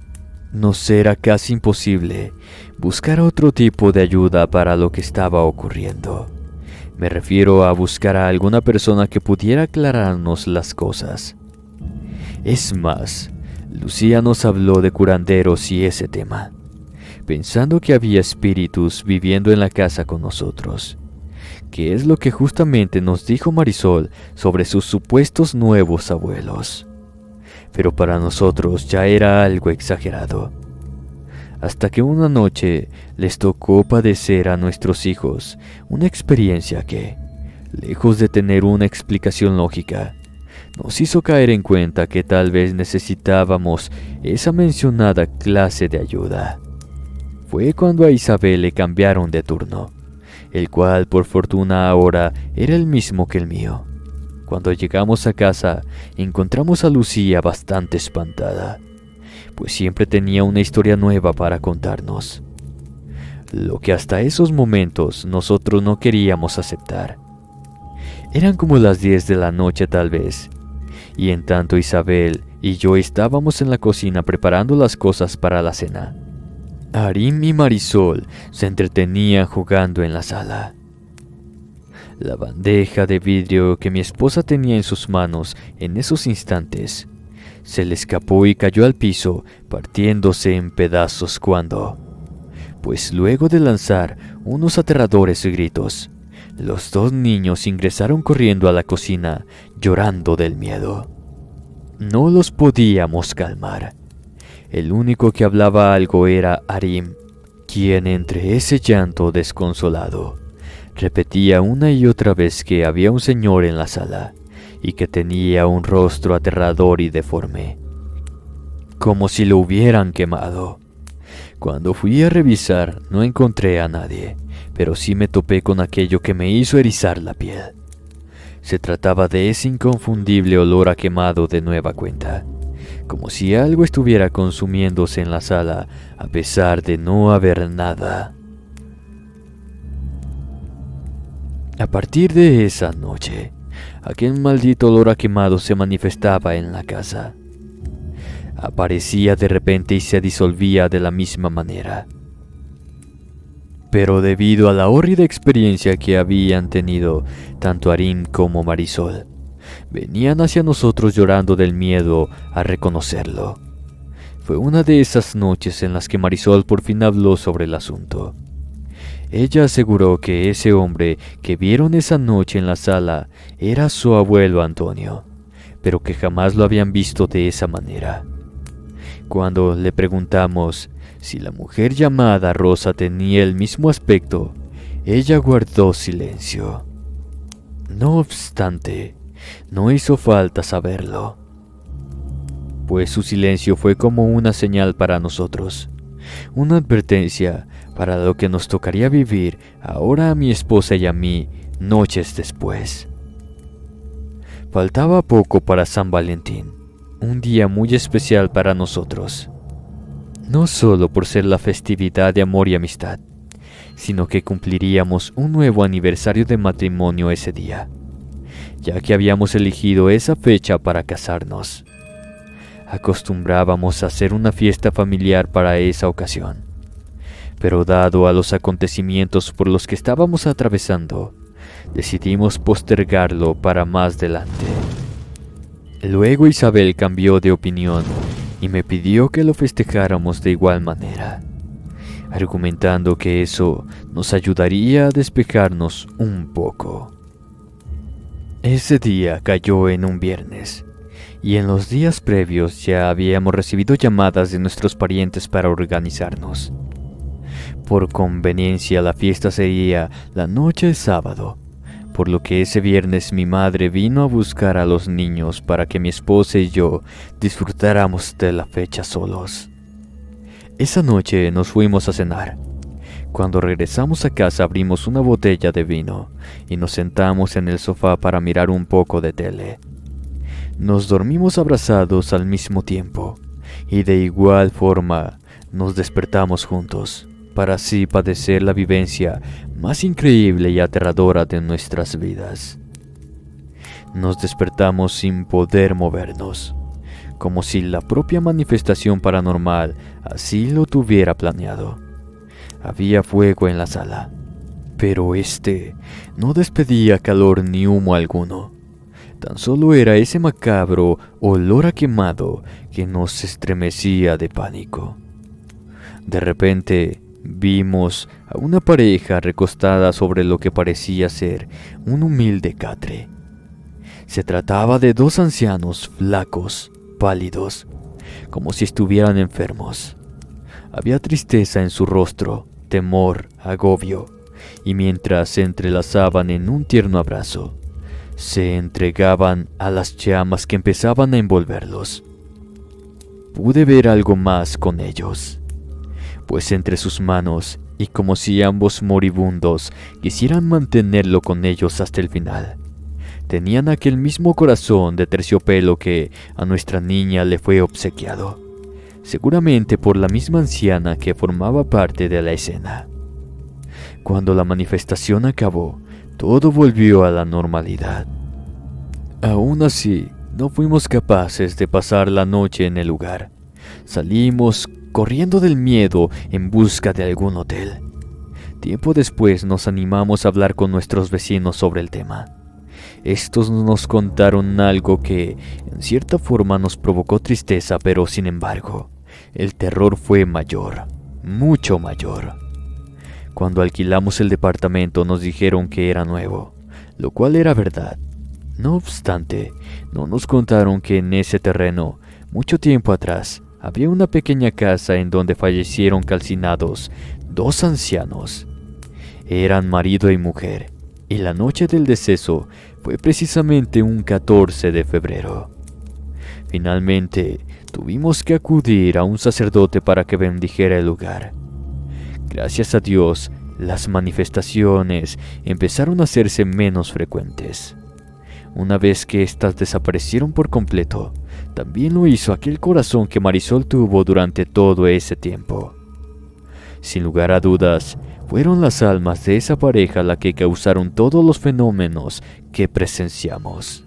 Nos era casi imposible buscar otro tipo de ayuda para lo que estaba ocurriendo. Me refiero a buscar a alguna persona que pudiera aclararnos las cosas. Es más, Lucía nos habló de curanderos y ese tema, pensando que había espíritus viviendo en la casa con nosotros, que es lo que justamente nos dijo Marisol sobre sus supuestos nuevos abuelos. Pero para nosotros ya era algo exagerado. Hasta que una noche les tocó padecer a nuestros hijos una experiencia que, lejos de tener una explicación lógica, nos hizo caer en cuenta que tal vez necesitábamos esa mencionada clase de ayuda. Fue cuando a Isabel le cambiaron de turno, el cual por fortuna ahora era el mismo que el mío. Cuando llegamos a casa, encontramos a Lucía bastante espantada, pues siempre tenía una historia nueva para contarnos, lo que hasta esos momentos nosotros no queríamos aceptar. Eran como las 10 de la noche tal vez, y en tanto Isabel y yo estábamos en la cocina preparando las cosas para la cena, Arim y Marisol se entretenían jugando en la sala. La bandeja de vidrio que mi esposa tenía en sus manos en esos instantes se le escapó y cayó al piso, partiéndose en pedazos pues luego de lanzar unos aterradores gritos, los dos niños ingresaron corriendo a la cocina, llorando del miedo. No los podíamos calmar. El único que hablaba algo era Arim, quien entre ese llanto desconsolado repetía una y otra vez que había un señor en la sala y que tenía un rostro aterrador y deforme, como si lo hubieran quemado. Cuando fui a revisar no encontré a nadie, pero sí me topé con aquello que me hizo erizar la piel. Se trataba de ese inconfundible olor a quemado de nueva cuenta, como si algo estuviera consumiéndose en la sala a pesar de no haber nada. A partir de esa noche, aquel maldito olor a quemado se manifestaba en la casa. Aparecía de repente y se disolvía de la misma manera. Pero debido a la horrida experiencia que habían tenido tanto Arim como Marisol, venían hacia nosotros llorando del miedo a reconocerlo. Fue una de esas noches en las que Marisol por fin habló sobre el asunto. Ella aseguró que ese hombre que vieron esa noche en la sala era su abuelo Antonio, pero que jamás lo habían visto de esa manera. Cuando le preguntamos si la mujer llamada Rosa tenía el mismo aspecto, ella guardó silencio. No obstante, no hizo falta saberlo, pues su silencio fue como una señal para nosotros, una advertencia para lo que nos tocaría vivir ahora a mi esposa y a mí noches después. Faltaba poco para San Valentín, un día muy especial para nosotros, no solo por ser la festividad de amor y amistad, sino que cumpliríamos un nuevo aniversario de matrimonio ese día, ya que habíamos elegido esa fecha para casarnos. Acostumbrábamos a hacer una fiesta familiar para esa ocasión, pero dado a los acontecimientos por los que estábamos atravesando, decidimos postergarlo para más adelante. Luego Isabel cambió de opinión y me pidió que lo festejáramos de igual manera, argumentando que eso nos ayudaría a despejarnos un poco. Ese día cayó en un viernes, y en los días previos ya habíamos recibido llamadas de nuestros parientes para organizarnos. Por conveniencia la fiesta sería la noche de sábado, por lo que ese viernes mi madre vino a buscar a los niños para que mi esposa y yo disfrutáramos de la fecha solos. Esa noche nos fuimos a cenar. Cuando regresamos a casa abrimos una botella de vino y nos sentamos en el sofá para mirar un poco de tele. Nos dormimos abrazados al mismo tiempo y de igual forma nos despertamos juntos, para así padecer la vivencia más increíble y aterradora de nuestras vidas. Nos despertamos sin poder movernos, como si la propia manifestación paranormal así lo tuviera planeado. Había fuego en la sala, pero no despedía calor ni humo alguno. Tan solo era ese macabro olor a quemado que nos estremecía de pánico. De repente vimos a una pareja recostada sobre lo que parecía ser un humilde catre. Se trataba de dos ancianos flacos, pálidos, como si estuvieran enfermos. Había tristeza en su rostro, temor, agobio, y mientras se entrelazaban en un tierno abrazo, se entregaban a las llamas que empezaban a envolverlos. Pude ver algo más con ellos, pues entre sus manos, y como si ambos moribundos quisieran mantenerlo con ellos hasta el final, tenían aquel mismo corazón de terciopelo que a nuestra niña le fue obsequiado, seguramente por la misma anciana que formaba parte de la escena. Cuando la manifestación acabó, todo volvió a la normalidad. Aún así, no fuimos capaces de pasar la noche en el lugar. Salimos corriendo del miedo en busca de algún hotel. Tiempo después nos animamos a hablar con nuestros vecinos sobre el tema. Estos nos contaron algo que, en cierta forma, nos provocó tristeza, pero sin embargo, el terror fue mayor, mucho mayor. Cuando alquilamos el departamento nos dijeron que era nuevo, lo cual era verdad. No obstante, no nos contaron que en ese terreno, mucho tiempo atrás, había una pequeña casa en donde fallecieron calcinados dos ancianos. Eran marido y mujer, y la noche del deceso fue precisamente un 14 de febrero. Finalmente, tuvimos que acudir a un sacerdote para que bendijera el lugar. Gracias a Dios, las manifestaciones empezaron a hacerse menos frecuentes. Una vez que éstas desaparecieron por completo, también lo hizo aquel corazón que Marisol tuvo durante todo ese tiempo. Sin lugar a dudas, fueron las almas de esa pareja las que causaron todos los fenómenos que presenciamos.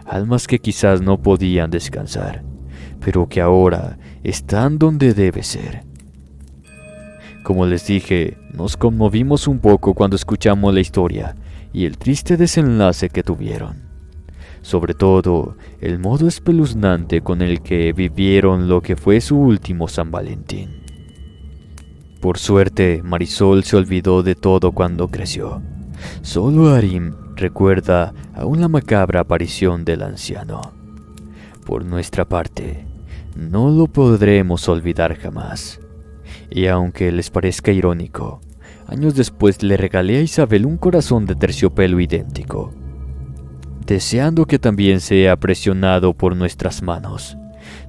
Almas que quizás no podían descansar, pero que ahora están donde debe ser. Como les dije, nos conmovimos un poco cuando escuchamos la historia y el triste desenlace que tuvieron. Sobre todo, el modo espeluznante con el que vivieron lo que fue su último San Valentín. Por suerte, Marisol se olvidó de todo cuando creció. Solo Arim recuerda aún la macabra aparición del anciano. Por nuestra parte, no lo podremos olvidar jamás. Y aunque les parezca irónico, años después le regalé a Isabel un corazón de terciopelo idéntico, deseando que también sea presionado por nuestras manos,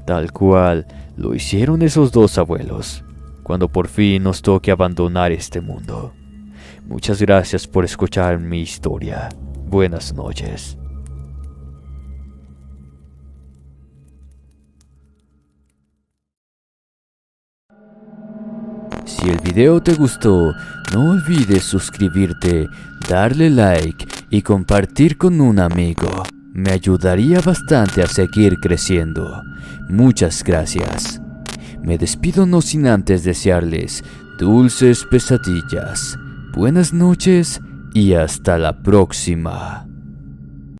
tal cual lo hicieron esos dos abuelos, cuando por fin nos toque abandonar este mundo. Muchas gracias por escuchar mi historia. Buenas noches. Si el video te gustó, no olvides suscribirte, darle like y compartir con un amigo. Me ayudaría bastante a seguir creciendo. Muchas gracias. Me despido no sin antes desearles dulces pesadillas, buenas noches y hasta la próxima.